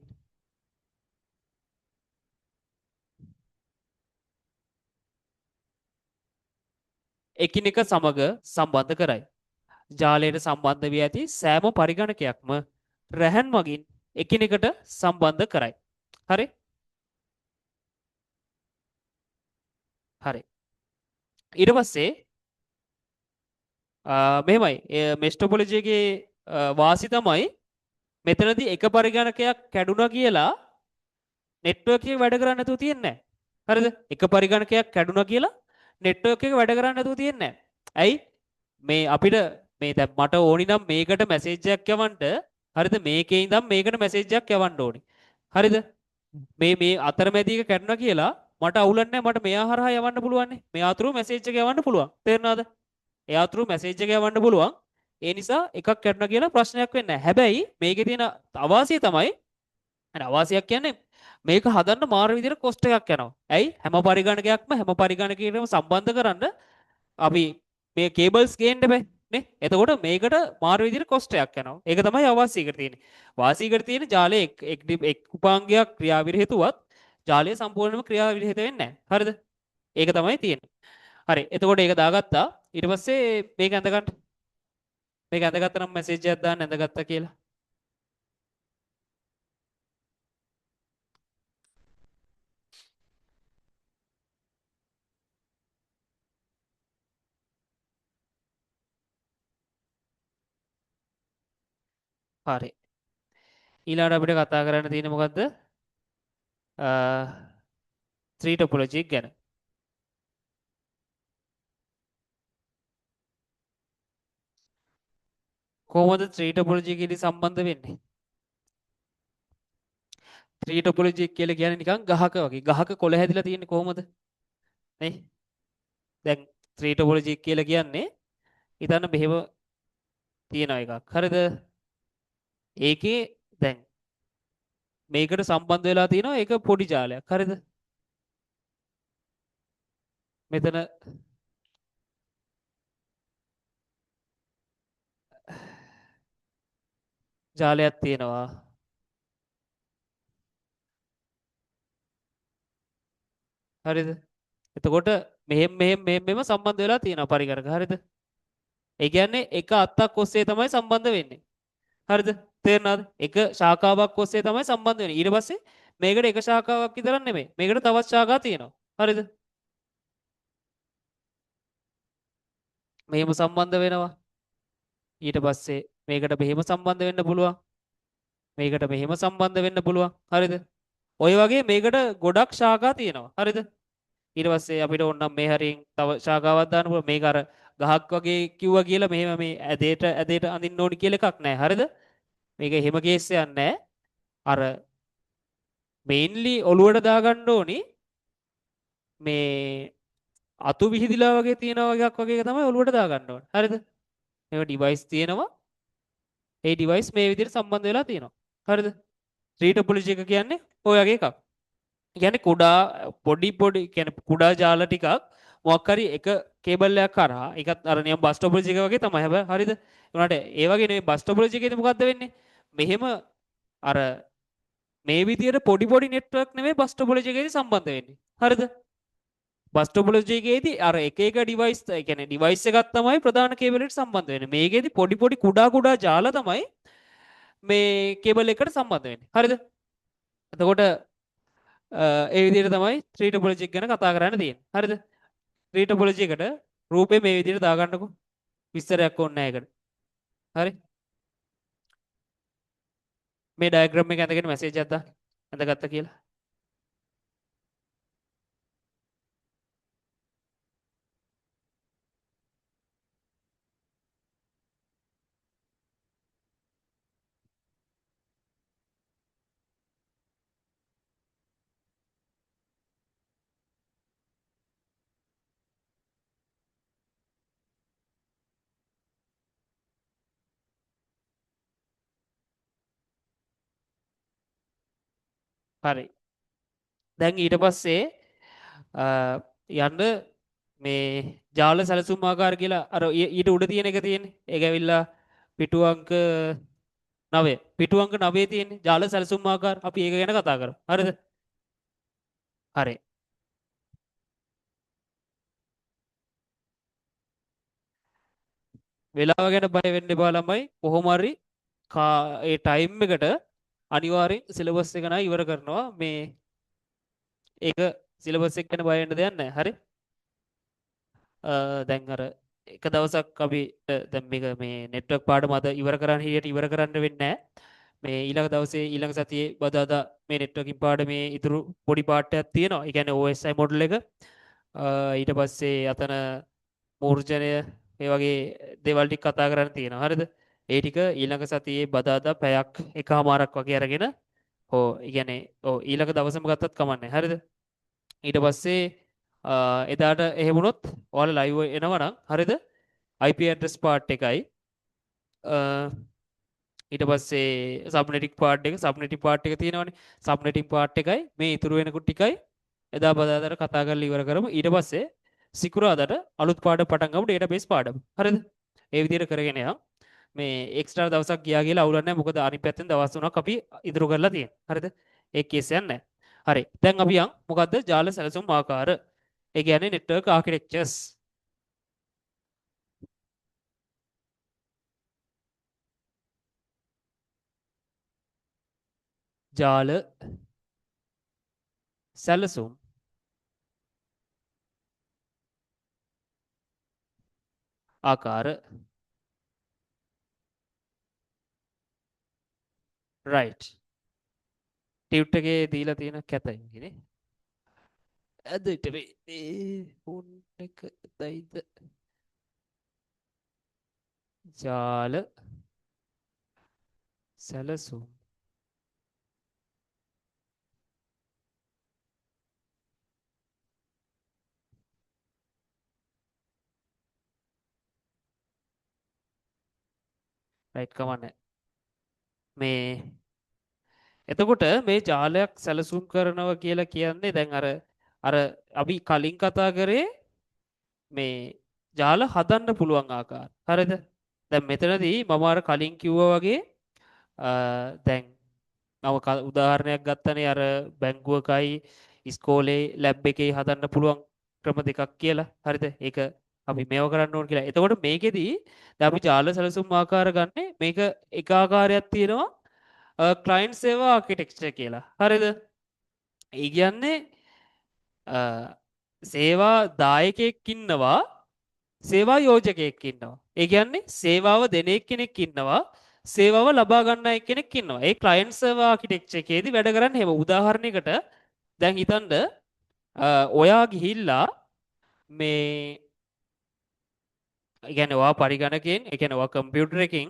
එකිනෙක සමග සම්බන්ධ කරයි. ජාලයට සම්බන්ධ වී ඇති සෑම පරිගණකයක්ම රැහන් මගින් එකිනෙකට සම්බන්ධ කරයි. හරි? හරි. ඊට පස්සේ මෙහෙමයි මෙස්ටොපොලොජියගේ වාසි තමයි මෙතනදී එක පරිගණකයක් කැඩුනා කියලා නෙට්වර්ක් එක වැඩ කරන්නේ නැතුව තියන්නේ නැහැ. හරිද? එක පරිගණකයක් කැඩුනා කියලා නෙට්වර්ක් එක වැඩ කරන්නේ නැතුව තියන්නේ නැහැ. ඇයි? මේ අපිට මේ දැන් මට ඕනි නම් මේකට මැසේජ් එකක් යවන්න හරිද? මේකේ ඉඳන් මේකට මැසේජ් එකක් යවන්න ඕනි. හරිද? මේ අතරමැදි එක කැඩුනා කියලා මට අවුලක් නැහැ. මට මෙයා හරහා යවන්න පුළුවන් නේ. මෙයා through මැසේජ් එක යවන්න පුළුවන්. තේරුණාද? එයා through මැසේජ් එක යවන්න පුළුවන්. ඒ නිසා එකක් කැඩුනා කියලා ප්‍රශ්නයක් වෙන්නේ නැහැ. හැබැයි මේකේ තියෙන අවාසිය තමයි අවාසියක් කියන්නේ මේක හදන්න මාර විදිහට කොස්ට් එකක් යනවා. ඇයි? හැම පරිගණකයක්ම හැම පරිගණකයකටම සම්බන්ධ කරන්න අපි මේ කේබල්ස් ගේන්න බෑ නේ. එතකොට මේකට මාර විදිහට කොස්ට් එකක් යනවා. ඒක තමයි අවාසියකට තියෙන්නේ. වාසියකට තියෙන ජාලයේ එක් උපාංගයක් ක්‍රියාවිරහිතුවත් ජාලය සම්පූර්ණයෙන්ම ක්‍රියාවිරහිත වෙන්නේ නැහැ. හරිද? ඒක තමයි තියෙන්නේ. හරි. එතකොට ඒක දාගත්තා. ඊට පස්සේ මේක ඇඳගන්න. මේක ඇඳගත්තා නම් මැසේජ් එකක් දාන්න ඇඳගත්තා කියලා. හරි. ඊළඟට අපිට කතා කරන්න තියෙන්නේ මොකද්ද? 3 topology ගැන. කොහොමද 3 topology කෙලි සම්බන්ධ වෙන්නේ? 3 topology කියලා කියන්නේ නිකන් ගහක වගේ. ගහක කොළ හැදිලා තියෙන්නේ කොහොමද? නේ? දැන් 3 topology කියලා කියන්නේ ඊතන බෙහෙව තියෙන එකක්. හරිද? ඒකේ දැන් මේකට සම්බන්ධ වෙලා තියෙනවා ඒක පොඩි ජාලයක්. හරිද? මෙතන ජාලයක් තියෙනවා. හරිද? එතකොට මෙහෙම සම්බන්ධ වෙලා තියෙනවා පරිගණක. හරිද? ඒ කියන්නේ එක අත්තක් ඔස්සේ තමයි සම්බන්ධ වෙන්නේ. හරිද? තේරුණාද? එක ශාඛාවක් ඔස්සේ තමයි සම්බන්ධ වෙන්නේ. ඊට පස්සේ මේකට එක ශාඛාවක් විතරක් නෙමෙයි. මේකට තවත් ශාඛා තියෙනවා. හරිද? මෙහෙම සම්බන්ධ වෙනවා. ඊට පස්සේ මේකට මෙහෙම සම්බන්ධ වෙන්න පුළුවන්. මේකට මෙහෙම සම්බන්ධ වෙන්න පුළුවන්. හරිද? ඔය වගේ මේකට ගොඩක් ශාඛා තියෙනවා. හරිද? ඊට පස්සේ අපිට ඕනම් මේ හරියෙන් තව ශාඛාවක් දාන්න පුළුවන්. මේක අර ගහක් වගේ කිව්වා කියලා මෙහෙම මේ ඇදේට අඳින්න ඕනි කියලා එකක් නැහැ. හරිද? මේක එහෙම කේස් එකක් නැහැ. අර මේන්ලි ඔලුවට දාගන්න ඕනි මේ අතු විහිදිලා වගේ තියෙනවා එකක් වගේ එක තමයි ඔලුවට දාගන්න ඕනේ. හරිද? මේක ඩිවයිස් තියෙනවා. ඒ ඩිවයිස් මේ විදිහට සම්බන්ධ වෙලා තියෙනවා. හරිද? 3 topology එක කියන්නේ ඔය වගේ එකක්. කියන්නේ කුඩා පොඩි කියන්නේ කුඩා ජාල ටිකක් මොකක් හරි එක කේබල් එකක් කරා ඒකත් අර නියම් බස් ටොපොලොජි එක වගේ තමයි හැබැයි හරිද? ඒ වුණාට ඒ වගේ නෙවෙයි බස් ටොපොලොජි එකේදී මොකද්ද වෙන්නේ? මෙහෙම අර මේ විදියට පොඩි පොඩි නෙට්වර්ක් නෙවෙයි බස් ටොපොලොජි එකේදී සම්බන්ධ වෙන්නේ. හරිද? බස් ටොපොලොජි එකේදී අර එක ඩිවයිස් ඒ කියන්නේ ඩිවයිස් එකක් තමයි ප්‍රධාන කේබල් එකට සම්බන්ධ වෙන්නේ. මේකේදී පොඩි පොඩි කුඩා කුඩා ජාල තමයි මේ කේබල් එකට සම්බන්ධ වෙන්නේ. හරිද? එතකොට ඒ විදිහට තමයි 3 topology ගැන කතා කරන්න තියෙන්නේ. හරිද? 3 topology එකට රූපේ මේ විදිහට දාගන්නකො. විස්තරයක් ඕනේ නැහැ ඒකට. හරි? මේ ඩයග්‍රෑම් එක ඇඳගෙන මැසේජ් එකක් දාන්න. ඇඳගත්තා කියලා. හරි. දැන් ඊට පස්සේ යන්න මේ ජාල සැලසුම් ආකාර කියලා අර ඊට උඩ තියෙන එක තියෙන්නේ. ඒක ඇවිල්ලා පිටු අංක 9. පිටු අංක 9 තියෙන්නේ ජාල සැලසුම් ආකාර. අපි ඒක ගැන කතා කරමු. හරිද? හරි. වෙලාව ගැන බය වෙන්න එපා ළමයි. කොහොම හරි ඒ ටයිම් එකට අනිවාර්යෙන් සිලබස් එක නා ඉවර කරනවා. මේ ඒක සිලබස් එක ගැන බය වෙන්න දෙයක් නැහැ. හරි? දැන් අර එක දවසක් අපි දැන් මේක මේ නෙට්වර්ක් පාඩම අද ඉවර කරන්න හියට ඉවර කරන්න වෙන්නේ නැහැ. මේ ඊළඟ දවසේ ඊළඟ සතියේ බදාදා මේ නෙට්වර්කින් පාඩමේ ඉතුරු පොඩි පාඩයක් තියෙනවා. ඒ කියන්නේ OSI මොඩල් එක. ඊට පස්සේ අතන මූර්ජනය මේ වගේ දේවල් ටික කතා කරන්න තියෙනවා. හරිද? ඒ ටික ඊළඟ සතියේ බදාදා පැයක් එකමාරක් වගේ අරගෙන ඒ කියන්නේ ඊළඟ දවසම ගත්තත් කමන්නේ. හරිද? ඊට පස්සේ එදාට එහෙම වුණොත් ඔයාලා ලයිව් එනවා නම් හරිද? IP address part එකයි ඊට පස්සේ සබ්නෙටික් පාර්ට් එක සබ්නෙටික් පාර්ට් එක තියෙනවනේ. සබ්නෙටික් පාර්ට් එකයි මේ ඉතුරු වෙන ටිකයි එදා බදාදාට කතා කරලා ඉවර කරමු. ඊට පස්සේ සිකුරාදාට අලුත් පාඩම් පටන් ගමු ඩේටාබේස් පාඩම. හරිද? ඒ විදිහට කරගෙන යමු. මේ එක්ස්ට්‍රා දවසක් ගියා කියලා අවුලක් නැහැ. මොකද අනිත් පැත්තෙන් දවස් 3ක් අපි ඉදිරි කරලා තියෙනවා. හරිද? ඒ කේස් එකක් නැහැ. හරි. දැන් අපි යන් මොකද්ද? ජාල සැලසුම් ආකාර. ඒ කියන්නේ network architectures. ජාල සැලසුම් ආකාර. right. ටියුට් එකේ දීලා තියෙන කැතයිනේ. අද ඊට මේ ෆෝන් එක දයිද ජාල සැලසුම් රයිට් කමන්නේ මේ එතකොට මේ ජාලයක් සැලසුම් කරනවා කියලා කියන්නේ දැන් අර අපි කලින් කතා කරේ මේ ජාල හදන්න පුළුවන් ආකාර. හරිද? දැන් මෙතනදී මම අර කලින් කිව්වා වගේ දැන් මම උදාහරණයක් ගත්තනේ අර බැංකුවකයි ඉස්කෝලේ ලැබ් එකේ හදන්න පුළුවන් ක්‍රම දෙකක් කියලා. හරිද? ඒක අපි මේව කරන්න ඕන කියලා. එතකොට මේකෙදී දැන් අපි ජාල සැලසුම් ආකාර ගන්නෙ මේක එක ආකාරයක් තියෙනවා ක්ලයන්ට් සර්වර් ආකිටෙක්චර් කියලා. හරිද? ඒ කියන්නේ සේවා දායකයෙක් ඉන්නවා සේවා යෝජකයෙක් ඉන්නවා. ඒ කියන්නේ සේවාව දෙන එක්කෙනෙක් ඉන්නවා සේවාව ලබා ගන්න එක්කෙනෙක් ඉන්නවා. ඒ ක්ලයන්ට් සර්වර් ආකිටෙක්චර් එකේදී වැඩ කරන්නේ එහෙම. උදාහරණයකට දැන් හිතන්න ඔයා ගිහිල්ලා මේ ඒ කියන්නේ ඔයා පරිගණකයෙන් ඒ කියන්නේ ඔයා කම්පියුටර් එකකින්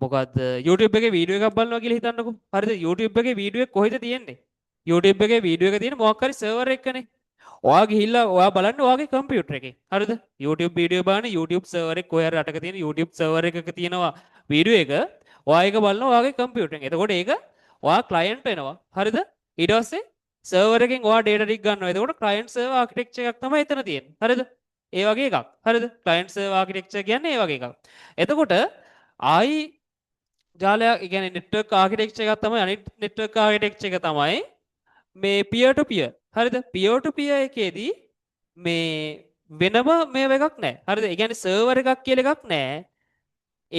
මොකද්ද YouTube එකේ වීඩියෝ එකක් බලනවා කියලා හිතන්නකෝ. හරිද? YouTube එකේ වීඩියෝ එක කොහෙද තියෙන්නේ? YouTube එකේ වීඩියෝ එක තියෙන්නේ මොකක් හරි සර්වර් එකකනේ. ඔයා ගිහිල්ලා ඔයා බලන්න ඔයාගේ කම්පියුටර් එකේ. හරිද? YouTube වීඩියෝ බලන්න YouTube සර්වර් එක කොහේ හරි රටක තියෙන YouTube සර්වර් එකක තියෙනවා වීඩියෝ එක. ඔයා ඒක බලනවා ඔයාගේ කම්පියුටර් එකෙන්. එතකොට ඒක ඔයා ක්ලයන්ට් වෙනවා. හරිද? ඊට පස්සේ සර්වර් එකෙන් ඔයා data ටික ගන්නවා. එතකොට client server architecture එකක් තමයි එතන තියෙන්නේ. හරිද? ඒ වගේ එකක්. හරිද? client server architecture කියන්නේ ඒ වගේ එකක්. එතකොට ආයි ජාලයක් ඒ කියන්නේ network architecture එකක් තමයි අනිත් network architecture එක තමයි මේ peer to peer. හරිද? peer to peer එකේදී මේ වෙනම මේව එකක් නැහැ. හරිද? ඒ කියන්නේ server එකක් කියලා එකක් නැහැ.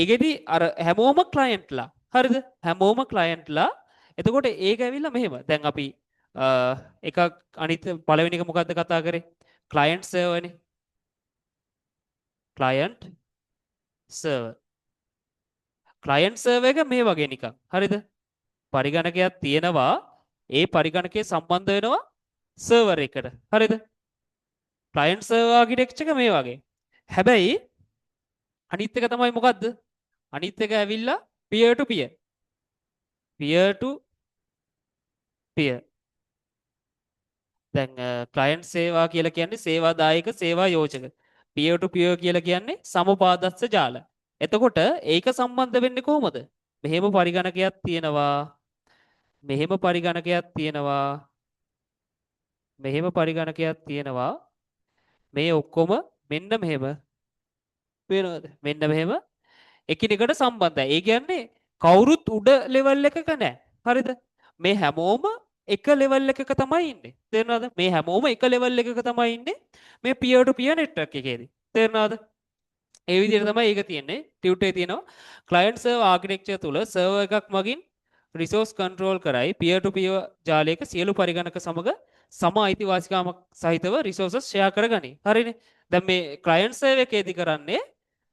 ඒකෙදි අර හැමෝම clientලා. හරිද? හැමෝම clientලා. එතකොට ඒක ඇවිල්ලා මෙහෙම. දැන් අපි එකක් අනිත් පළවෙනි එක මොකද්ද කතා කරේ? client server නේ. client server. client server එක මේ වගේ නිකන්. හරිද? පරිගණකයක් තියෙනවා. ඒ පරිගණකයේ සම්බන්ධ වෙනවා server එකට. හරිද? client server architecture එක මේ වගේ. හැබැයි අනිත් එක තමයි මොකද්ද? අනිත් එක ඇවිල්ලා peer to peer. peer to peer. දැන් ක්ලයන්ට් සේවා කියලා කියන්නේ සේවාදායක සේවා යෝජක. peer to peer කියලා කියන්නේ සමපාදස්ස ජාල. එතකොට ඒක සම්බන්ධ වෙන්නේ කොහොමද? මෙහෙම පරිගණකයක් තියෙනවා. මෙහෙම පරිගණකයක් තියෙනවා. මෙහෙම පරිගණකයක් තියෙනවා. මේ ඔක්කොම මෙන්න මෙහෙම පේනවද? මෙන්න මෙහෙම එකිනෙකට සම්බන්ධයි. ඒ කියන්නේ කවුරුත් උඩ ලෙවල් එකක නැහැ. හරිද? මේ හැමෝම එක ලෙවල් එකක තමයි ඉන්නේ. තේරෙනවද? මේ හැමෝම එක ලෙවල් එකක තමයි ඉන්නේ. මේ පියර් ටු පියර් නෙට්වර්ක් එකේදී. තේරෙනවද? ඒ විදිහට තමයි ඒක තියෙන්නේ. ටියුටේ තියෙනවා ක්ලයන්ට් සර්වර් ආකිටෙක්චර් තුල සර්වර් එකක් මගින් රිසෝස් කන්ට්‍රෝල් කරයි පියර් ටු පියර් ජාලයක සියලු පරිගණක සමග සම අයිතිවාසිකමක් සහිතව රිසෝසස් ෂෙයා කරගනි. හරිනේ. දැන් මේ ක්ලයන්ට් සර්වර් එකේදී කරන්නේ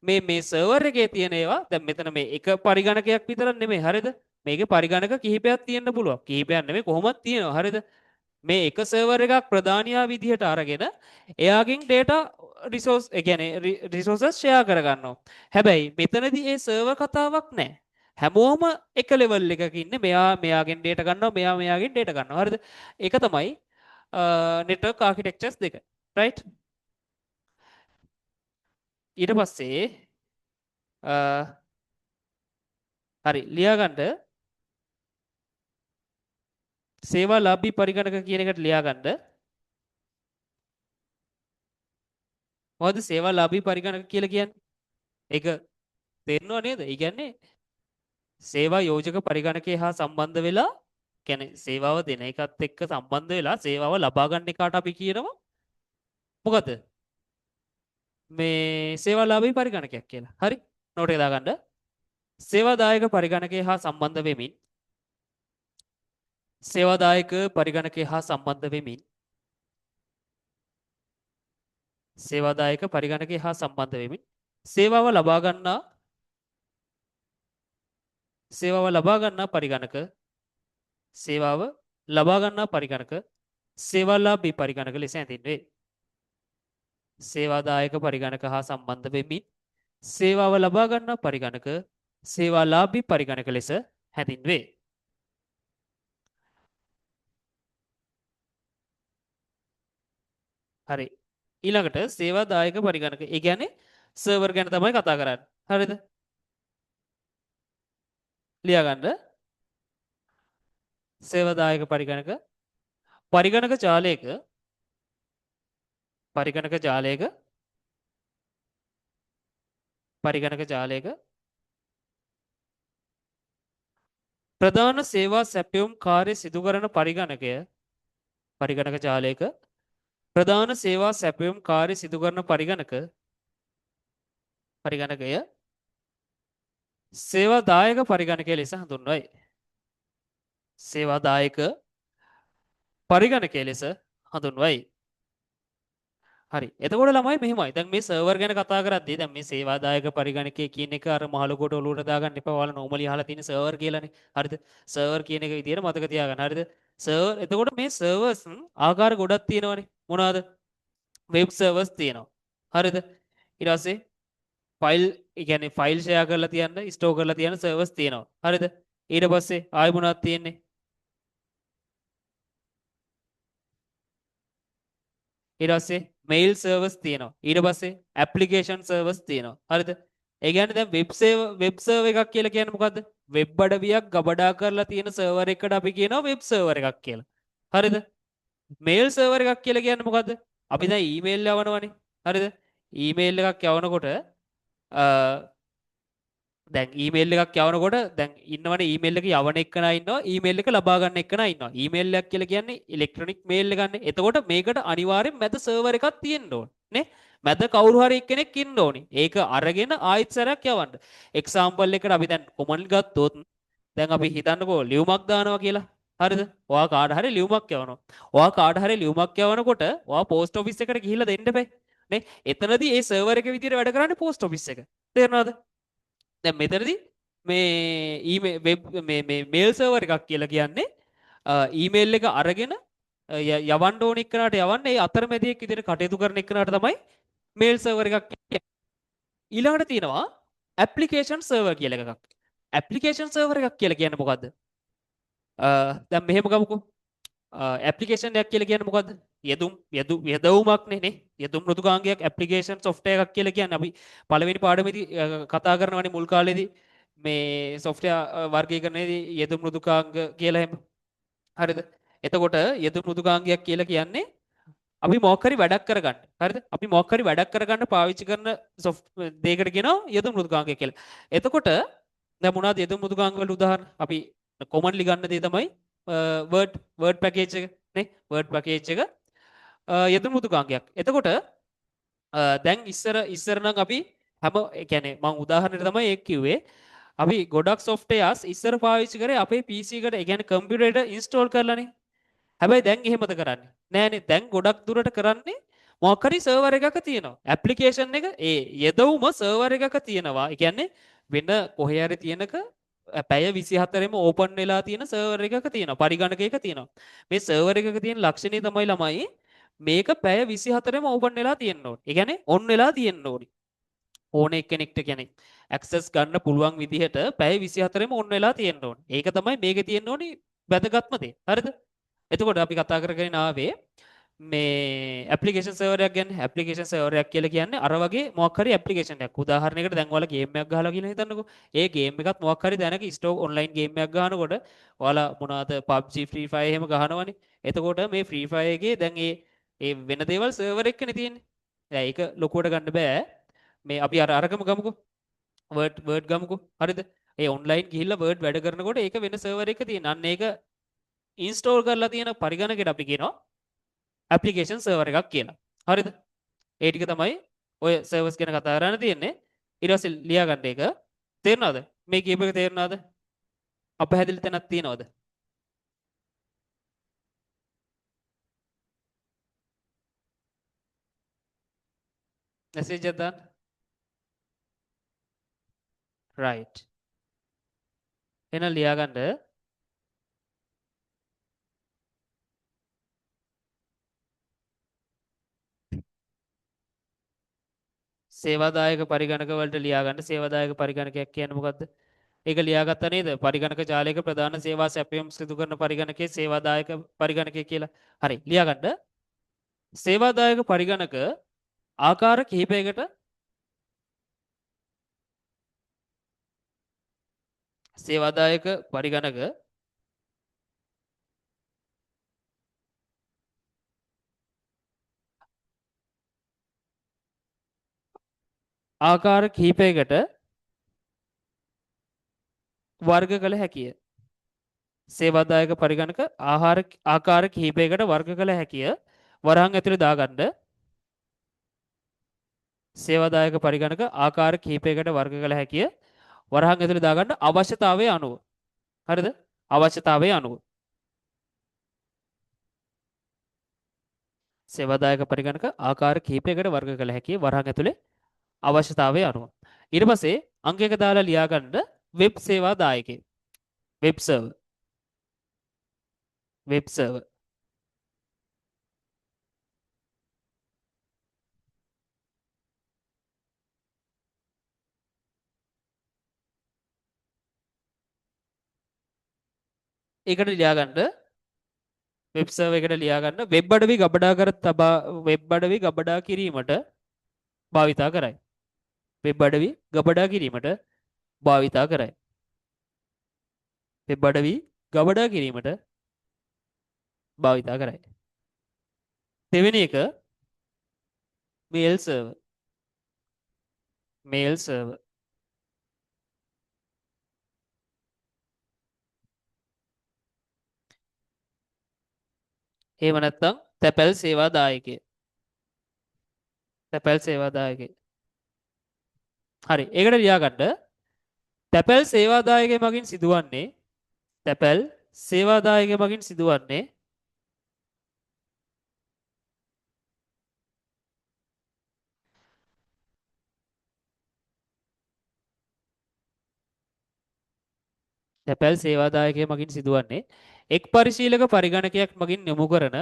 මේ සර්වර් එකේ තියෙන ඒවා දැන් මෙතන මේ එක පරිගණකයක් විතරක් නෙමෙයි. හරිද? මේකේ පරිගණක කිහිපයක් තියෙන්න පුළුවන්. කිහිපයක් නෙමෙයි කොහොමද තියෙනවා. හරිද? මේ එක සර්වර් එකක් ප්‍රධානියා විදිහට අරගෙන එයාගෙන් data රිසෝස් ඒ කියන්නේ රිසෝසස් ෂෙයා කරගන්නවා. හැබැයි මෙතනදී ඒ සර්වර් කතාවක් නැහැ. හැමෝම එක ලෙවල් එකක ඉන්නේ. මෙයාගෙන් data ගන්නවා, මෙයාගෙන් data ගන්නවා. හරිද? ඒක තමයි network architectures දෙක. right? ඊට පස්සේ හරි ලියාගන්න සේවා ලාභී පරිගණක කියන එකට ලියාගන්න. මොකද සේවා ලාභී පරිගණක කියලා කියන්නේ? ඒක තේරෙනව නේද? ඒ කියන්නේ සේවා යෝජක පරිගණකය හා සම්බන්ධ වෙලා කියන්නේ සේවාව දෙන එකත් එක්ක සම්බන්ධ වෙලා සේවාව ලබා ගන්න එකට අපි කියනවා මොකද? මේ සේවාලාභී පරිගණකයක් කියලා. හරි? නෝට් එක දාගන්න. සේවාදායක පරිගණකය හා සම්බන්ධ වෙමින් සේවාදායක පරිගණකය හා සම්බන්ධ වෙමින් සේවාදායක පරිගණකය හා සම්බන්ධ වෙමින් සේවාව ලබා ගන්නා පරිගණක සේවාව ලබා ගන්නා පරිගණක සේවාලාභී පරිගණක ලෙස හැඳින්වේ. සේවාදායක පරිගණක හා සම්බන්ධ වෙමින් සේවාව ලබා ගන්නා පරිගණක සේවාලාභී පරිගණක ලෙස හැඳින්වේ. හරි. ඊළඟට සේවාදායක පරිගණක. ඒ කියන්නේ සර්වර් ගැන තමයි කතා කරන්නේ. හරිද? ලියාගන්න. සේවාදායක පරිගණක පරිගණක ජාලයක පරිගණක ජාලයක පරිගණක ජාලයක ප්‍රධාන සේවා සැපයුම් කාර්ය සිදු කරන පරිගණකය පරිගණක ජාලයක ප්‍රධාන සේවා සැපයුම් කාර්ය සිදු කරන පරිගණකය සේවාදායක පරිගණකය ලෙස හඳුන්වයි. සේවාදායක පරිගණකය ලෙස හඳුන්වයි. හරි. එතකොට ළමයි මෙහෙමයි. දැන් මේ සර්වර් ගැන කතා කරද්දී දැන් මේ සේවාදායක පරිගණකය කියන එක අර මහලුකොට ඔලුවට දාගන්න එපා. ඔයාලා normally අහලා තියෙන සර්වර් කියලානේ. හරිද? සර්වර් කියන එක විදියට මතක තියාගන්න. හරිද? සර්වර් එතකොට මේ සර්වර්ස් ආකාර ගොඩක් තියෙනවනේ. මොනවාද? වෙබ් සර්වර්ස් තියෙනවා. හරිද? ඊට පස්සේ ෆයිල් ඒ කියන්නේ ෆයිල් ෂෙයා කරලා තියන්න, ස්ටෝර් කරලා තියන්න සර්වර්ස් තියෙනවා. හරිද? ඊට පස්සේ ආයෙ මොනවද තියෙන්නේ? ඊට පස්සේ මේල් සර්වර්ස් තියෙනවා. ඊට පස්සේ ඇප්ලිකේෂන් සර්වර්ස් තියෙනවා. හරිද? ඒ කියන්නේ දැන් වෙබ් සර්වර් එකක් කියලා කියන්නේ මොකද්ද? වෙබ් අඩවියක් ගබඩා කරලා තියෙන සර්වර් එකකට අපි කියනවා වෙබ් සර්වර් එකක් කියලා. හරිද? මේල් සර්වර් එකක් කියලා කියන්නේ මොකද්ද? අපි දැන් ඊමේල් යවනවනේ. හරිද? ඊමේල් එකක් යවනකොට දැන් ඊමේල් එකක් යවනකොට දැන් ඉන්නවනේ ඊමේල් එක යවන එක්කනා ඉන්නවා ඊමේල් එක ලබා ගන්න එක්කනා ඉන්නවා ඊමේල් එකක් කියලා කියන්නේ ඉලෙක්ට්‍රොනික මේල් එකක්නේ එතකොට මේකට අනිවාර්යෙන් මැද සර්වර් එකක් තියෙන්න ඕනේ නේ මැද කවුරු හරි එක්කෙනෙක් ඉන්න ඕනේ ඒක අරගෙන ආයෙත් සැරයක් යවන්න එක්සැම්පල් එකකට අපි දැන් කොමන් ගත්තොත් දැන් අපි හිතන්නකෝ ලියුමක් දානවා කියලා හරිද ඔයා කාට හරි ලියුමක් යවනවා ඔයා කාට හරි ලියුමක් යවනකොට ඔයා පෝස්ට් ඔෆිස් එකට ගිහිල්ලා දෙන්න බෑ නේ එතනදී ඒ සර්වර් එක විදියට වැඩ කරන්නේ පෝස්ට් ඔෆිස් එක තේරෙනවද දැන් මෙතනදී මේ ඊමේල් වෙබ් මේ මේල් සර්වර් එකක් කියලා කියන්නේ ඊමේල් එක අරගෙන යවන්න ඕන එක්කනට යවන්න ඒ අතරමැදියෙක් විදිහට කටයුතු කරන එක්කනට තමයි මේල් සර්වර් එකක් කියන්නේ. ඊළඟට තියෙනවා ඇප්ලිකේෂන් සර්වර් කියලා එකක්. ඇප්ලිකේෂන් සර්වර් එකක් කියලා කියන්නේ මොකද්ද? දැන් මෙහෙම ගමුකෝ. ඇප්ලිකේෂන් එකක් කියලා කියන්නේ මොකද්ද? යදවුමක්නේ නේ. යදුම් මෘදුකාංගයක් ඇප්ලිකේෂන් සොෆ්ට්වෙයාර් එකක් කියලා කියන්නේ අපි පළවෙනි පාඩමේදී කතා කරනවානේ මුල් කාලේදී මේ සොෆ්ට්වෙයාර් වර්ගීකරණයේදී යදුම් මෘදුකාංග කියලා එහෙම හරිද? එතකොට යෙදුණු මෘදුකාංගයක් කියලා කියන්නේ අපි මොකක් හරි වැඩක් කරගන්න. හරිද? අපි මොකක් හරි වැඩක් කරගන්න පාවිච්චි කරන දෙයකට කියනවා යෙදුණු මෘදුකාංගය කියලා. එතකොට දැන් මොනවද යෙදුණු මෘදුකාංග වල උදාහරණ? අපි කොමන්ලි ගන්න දේ තමයි වර්ඩ් පැකේජ් එක නේ? වර්ඩ් පැකේජ් එක යෙදුණු මෘදුකාංගයක්. එතකොට දැන් ඉස්සර නම් අපි හැම ඒ කියන්නේ මම උදාහරණයක් තමයි ඒක කිව්වේ. අපි ගොඩක් softwares ඉස්සර පාවිච්චි කරේ අපේ PC එකට ඒ කියන්නේ කම්පියුටරේට ඉන්ස්ටෝල් කරලානේ. හැබැයි දැන් එහෙමද කරන්නේ නෑනේ. දැන් ගොඩක් දුරට කරන්නේ මොකක් හරි සර්වර් එකක තියෙනවා. ඇප්ලිකේෂන් එක ඒ යෙදවුම සර්වර් එකක තියෙනවා. ඒ කියන්නේ වෙන කොහේ හරි තියෙනක පැය 24ෙම ඕපන් වෙලා තියෙන සර්වර් එකක තියෙනවා. පරිගණකයක තියෙනවා. මේ සර්වර් එකක තියෙන ලක්ෂණය තමයි ළමයි මේක පැය 24ෙම ඕපන් වෙලා තියෙන්න ඕනේ. ඒ කියන්නේ ඔන් වෙලා තියෙන්න ඕනේ. ඕන එක්කෙනෙක්ට කියන්නේ ඇක්සස් ගන්න පුළුවන් විදිහට පැය 24ෙම ඔන් වෙලා තියෙන්න ඕනේ. ඒක තමයි මේකේ තියෙන්න ඕනේ වැදගත්ම දේ. හරිද? එතකොට අපි කතා කරගෙන ආවේ මේ ඇප්ලිකේෂන් සර්වරයක් ගැන. ඇප්ලිකේෂන් සර්වරයක් කියලා කියන්නේ අර වගේ මොකක් හරි ඇප්ලිකේෂන් එකක්. උදාහරණයකට දැන් ඔයාලා ගේම් එකක් ගහලා කියලා හිතන්නකෝ. ඒ ගේම් එකත් මොකක් හරි දැනක ස්ටෝක් ඔන්ලයින් ගේම් එකක් ගහනකොට ඔයාලා මොනවාද PUBG Free Fire එහෙම ගහනවනේ. එතකොට මේ Free Fire එකේ දැන් ඒ වෙන දේවල් සර්වර් එකකනේ තියෙන්නේ. දැන් ඒක ලොකුවට ගන්න බෑ. මේ අපි අරගම ගමුකෝ. වර්ඩ් ගමුකෝ. හරිද? ඒ ඔන්ලයින් ගිහිල්ලා වර්ඩ් වැඩ කරනකොට ඒක වෙන සර්වර් එකක තියෙන. අන්න ඒක ඉන්ස්ටෝල් කරලා තියෙන පරිගණකයට අපි කියනවා ඇප්ලිකේෂන් සර්වර් එකක් කියලා. හරිද? ඒ ටික තමයි ඔය සර්වර්ස් ගැන කතා කරන්න තියෙන්නේ. ඊට පස්සේ ලියා ගන්න එක. තේරුණාද? මේ කීප එක තේරුණාද? අපහැදිලි තැනක් තියෙනවද? මැසේජ් එකක් දාන්න. right. එහෙනම් ලියා ගන්න සේවාදායක පරිගණක වලට ලියා ගන්න. සේවාදායක පරිගණකයක් කියන්නේ මොකද්ද? ඒක ලියාගත්තා නේද? පරිගණක ජාලයක ප්‍රධාන සේවා සැපයීම් සිදු කරන පරිගණකයේ සේවාදායක පරිගණකය කියලා. හරි ලියා ගන්න. සේවාදායක පරිගණක ආකාර කිහිපයකට සේවාදායක පරිගණක ආකාර කිහිපයකට වර්ග කළ හැකිය. සේවාදායක පරිගණක ආකාර කිහිපයකට වර්ග කළ හැකිය. වරහන් ඇතුලේ දාගන්න. සේවාදායක පරිගණක ආකාර කිහිපයකට වර්ග කළ හැකිය. වරහන් ඇතුලේ දාගන්න අවශ්‍යතාවයේ අනුව. හරිද? අවශ්‍යතාවයේ අනුව. සේවාදායක පරිගණක ආකාර කිහිපයකට වර්ග කළ හැකිය. වරහන් ඇතුලේ අවශ්‍යතාවයේ අනුව. ඊට පස්සේ අංක එක දාලා ලියා ගන්න වෙබ් සේවා දායකය. Web server. Web server. ඒකට ලියා ගන්න වෙබ් සර්වර් එකට ලියා ගන්න වෙබ් අඩවි ගබඩා කර තබා වෙබ් අඩවි ගබඩා කිරීමට භාවිතා කරයි. වෙබ් අඩවි ගබඩා කිරීමට භාවිතා කරයි. වෙබ් අඩවි ගබඩා කිරීමට භාවිතා කරයි. දෙවෙනි එක මේල් සර්වර්. Mail server. එහෙම නැත්නම් තැපැල් සේවා දායකය. තැපැල් සේවා දායකය. හරි. ඒකට ලියා ගන්න තැපැල් සේවා දායකය මගින් සිදුවන්නේ තැපැල් සේවා දායකය මගින් සිදුවන්නේ තැපැල් සේවා දායකය මගින් සිදුවන්නේ එක් පරිශීලක පරිගණකයක් මගින් යොමු කරන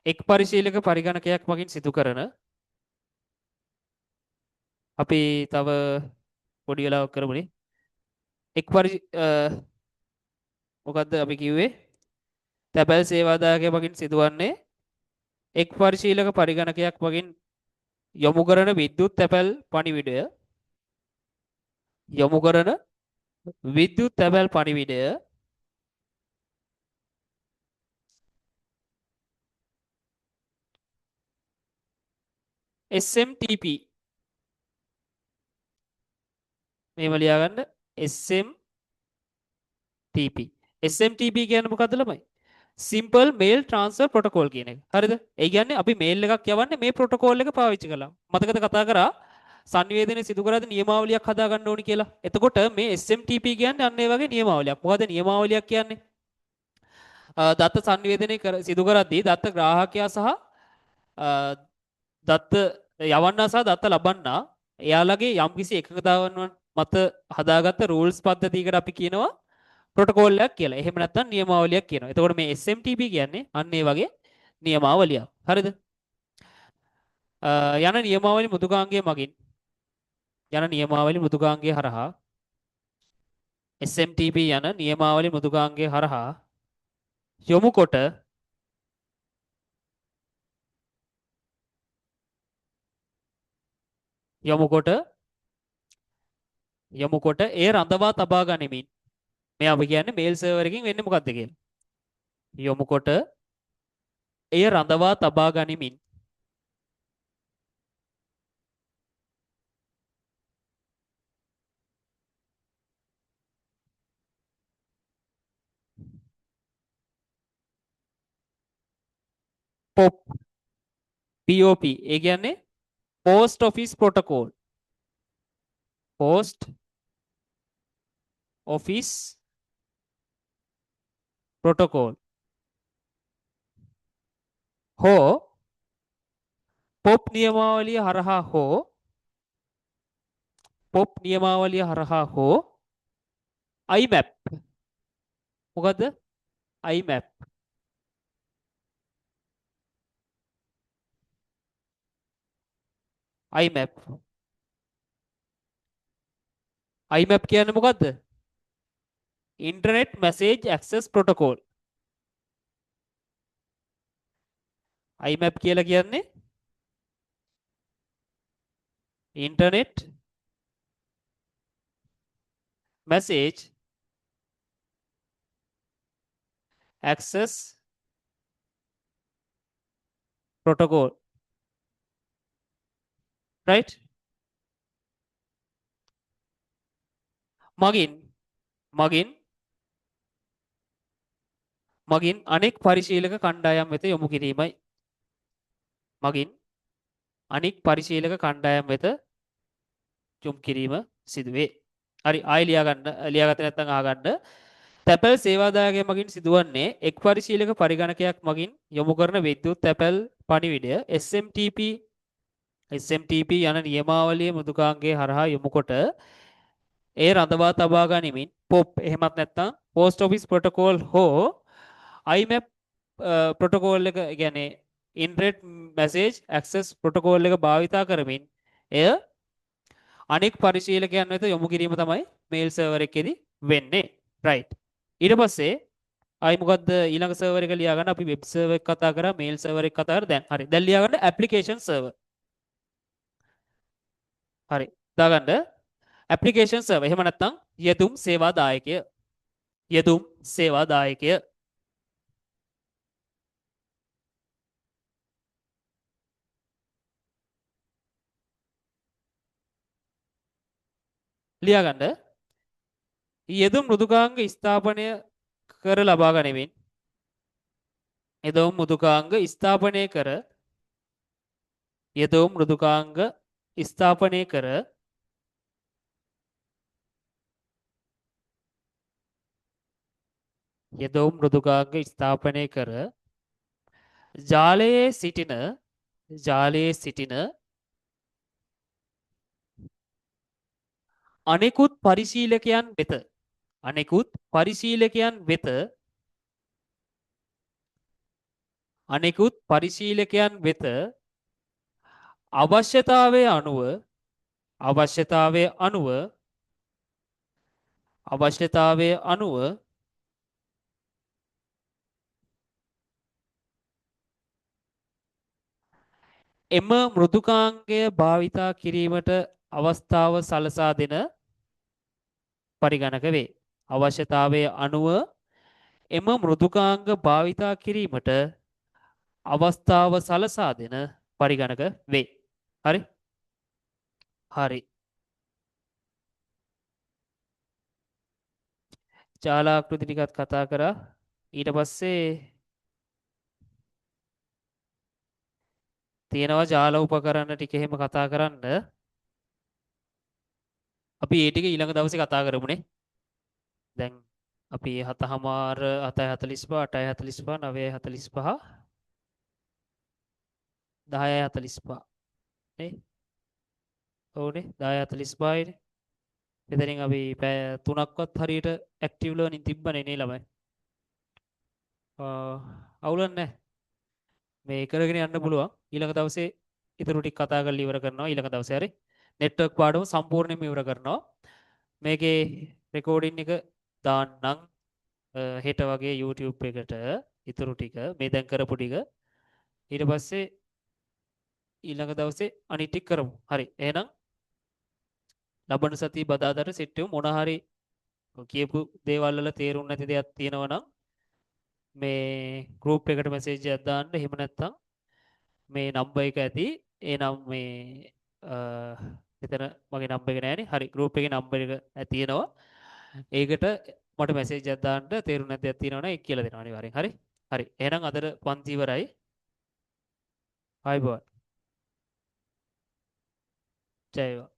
එක් පරිශීලක පරිගණකයක් මගින් සිදු කරන අපි තව පොඩි වෙලාවක් කරමුනේ එක් මොකද්ද අපි කිව්වේ තැපැල් සේවාදායකය මගින් සිදුවන්නේ එක් පරිශීලක පරිගණකයක් මගින් යොමු කරන විද්‍යුත් තැපැල් පණිවිඩය යොමු කරන විද්‍යුත් තැපැල් පණිවිඩය SMTP මේව ලියාගන්න SMTP SMTP කියන්නේ මොකද්ද ළමයි? සිම්පල් මේල් ට්‍රාන්ස්ෆර් ප්‍රොටෝකෝල් කියන එක. හරිද? ඒ කියන්නේ අපි මේල් එකක් යවන්නේ මේ ප්‍රොටෝකෝල් එක පාවිච්චි කළා. මතකද කතා කරා සංවේදනය සිදු කරද්දී නියමාවලියක් හදාගන්න ඕනි කියලා. එතකොට මේ SMTP කියන්නේ අන්න ඒ වගේ නියමාවලියක්. මොකද නියමාවලියක් කියන්නේ? දත්ත සංවේදනය සිදු කරද්දී දත්ත ග්‍රාහකයා සහ දත්ත යවන්නා සහ දත්ත ලබන්නා එයාලගේ යම්කිසි එකඟතාවන් මත හදාගත්ත රූල්ස් පද්ධතියකට අපි කියනවා ප්‍රොටෝකෝල් එකක් කියලා. එහෙම නැත්නම් නියමාවලියක් කියනවා. එතකොට මේ SMTP කියන්නේ අන්න ඒ වගේ නියමාවලියක්. හරිද? යන නියමාවලි මෘදුකාංගය මගින් යන නියමාවලි මෘදුකාංගය හරහා SMTP යන නියමාවලි මෘදුකාංගය හරහා යොමු කොට යොමු කොට යොමු කොට ඒ රඳවා තබා ගනිමින් මේ අපි කියන්නේ මේල් සර්වර් එකකින් වෙන්නේ මොකද්ද කියලා. යොමු කොට එය රඳවා තබා ගනිමින් POP ඒ කියන්නේ post office protocol post office protocol හෝ POP නියමාවලිය හරහා හෝ POP නියමාවලිය හරහා හෝ IMAP මොකද්ද IMAP IMAP IMAP කියන්නේ මොකද්ද Internet Message Access Protocol IMAP කියලා කියන්නේ Internet Message Access Protocol right මගින් මගින් මගින් අනෙක් පරිශීලක කණ්ඩායම් වෙත යොමු කිරීමයි මගින් අනෙක් පරිශීලක කණ්ඩායම් වෙත යොමු කිරීම සිදුවේ. හරි ආයෙ ලියාගත්තේ නැත්නම් අහගන්න. තැපැල් සේවාදායකය මගින් සිදුවන්නේ එක් පරිශීලක පරිගණකයක් මගින් යොමු කරන විද්‍යුත් තැපැල් පණිවිඩය SMTP යන නියමාවලිය මෘදුකාංගයේ හරහා යොමු කොට ඒ රඳවා තබා ගනිමින් POP එහෙමත් නැත්නම් Post Office Protocol හෝ IMAP ප්‍රොටෝකෝල් එක කියන්නේ Internet Message Access Protocol එක භාවිතා කරමින් එය අනෙක් පරිශීලකයන් වෙත යොමු කිරීම තමයි මේල් සර්වර් එකේදී වෙන්නේ. right. ඊට පස්සේ ආයි මොකද්ද ඊළඟ සර්වර් එක ලියා ගන්න අපි වෙබ් සර්වර් එක කතා කරා මේල් සර්වර් එක කතා කරා දැන් හරි. දැන් ලියා ගන්න ඇප්ලිකේෂන් සර්වර්. හරි. දාගන්න ඇප්ලිකේෂන් සර්වර්. එහෙම නැත්නම් යෙදුම් සේවා දායකය. යෙදුම් සේවා දායකය. ලියා ගන්න යෙදුම් මෘදුකාංග ස්ථාපනය කර ලබා ගනිමින් යෙදුම් මෘදුකාංග ස්ථාපනය කර යෙදුම් මෘදුකාංග ස්ථාපනය කර යෙදුම් මෘදුකාංග ස්ථාපනය කර ජාලයේ සිටින ජාලයේ සිටින අනෙකුත් පරිශීලකයන් වෙත අනෙකුත් පරිශීලකයන් වෙත අනෙකුත් පරිශීලකයන් වෙත අවශ්‍යතාවය අනුව අවශ්‍යතාවය අනුව අවශ්‍යතාවය අනුව එම මෘදුකාංගය භාවිතා කිරීමට අවස්ථාව සලසා දෙන පරිගණක වේ. අවශ්‍යතාවයේ අනුව එම මෘදුකාංග භාවිතා කිරීමට අවස්ථාව සලසා දෙන පරිගණක වේ. හරි? හරි. ජාලාකෘති ටිකත් කතා කරා. ඊට පස්සේ තියෙනවා ජාල උපකරණ ටික එහෙම කතා කරන්න. අපි ඒ ටික ඊළඟ දවසේ කතා කරමුනේ. දැන් අපි 7:00මාර 7:45 8:45 9:45 10:45 නේ? ඔව්නේ 10:45 නේ. එතනින් අපි පැය 3ක්වත් හරියට ඇක්ටිව් ලර්නින් තිබ්බනේ නේ ළමයි. අවුලක් නැහැ. මේ කරගෙන යන්න පුළුවන්. ඊළඟ දවසේ ඊටු ටික කතා කරලා ඉවර කරනවා ඊළඟ දවසේ හරි. නෙට්වර්ක් පාඩම සම්පූර්ණයෙන්ම ඉවර කරනවා. මේකේ රෙකෝඩින් එක දාන්නම් හෙට වගේ YouTube එකට ඊටු ටික මේ දැන් කරපු ටික. ඊට පස්සේ ඊළඟ දවසේ අනිත් ටික කරමු. හරි. එහෙනම් ලබන සතිය බදාදට සෙට් වෙමු. මොන හරි කියපු දේවල් වල තේරුම් නැති දෙයක් තියෙනවා නම් මේ group එකට message එකක් දාන්න. එහෙම නැත්නම් මේ නම්බර් එක ඇති. ඒ නම් මේ එතන මගේ නම්බර් එක නෑනේ. හරි group එකේ නම්බර් එක තියෙනවා. ඒකට මට message එකක් දාන්න තේරුම් නැති දෙයක් තියෙනවා නම් ඒක කියලා දෙනවා අනිවාර්යෙන්. හරි. හරි. එහෙනම් අදට පන්ති ඉවරයි. ආයිබෝන්. ජය වේවා.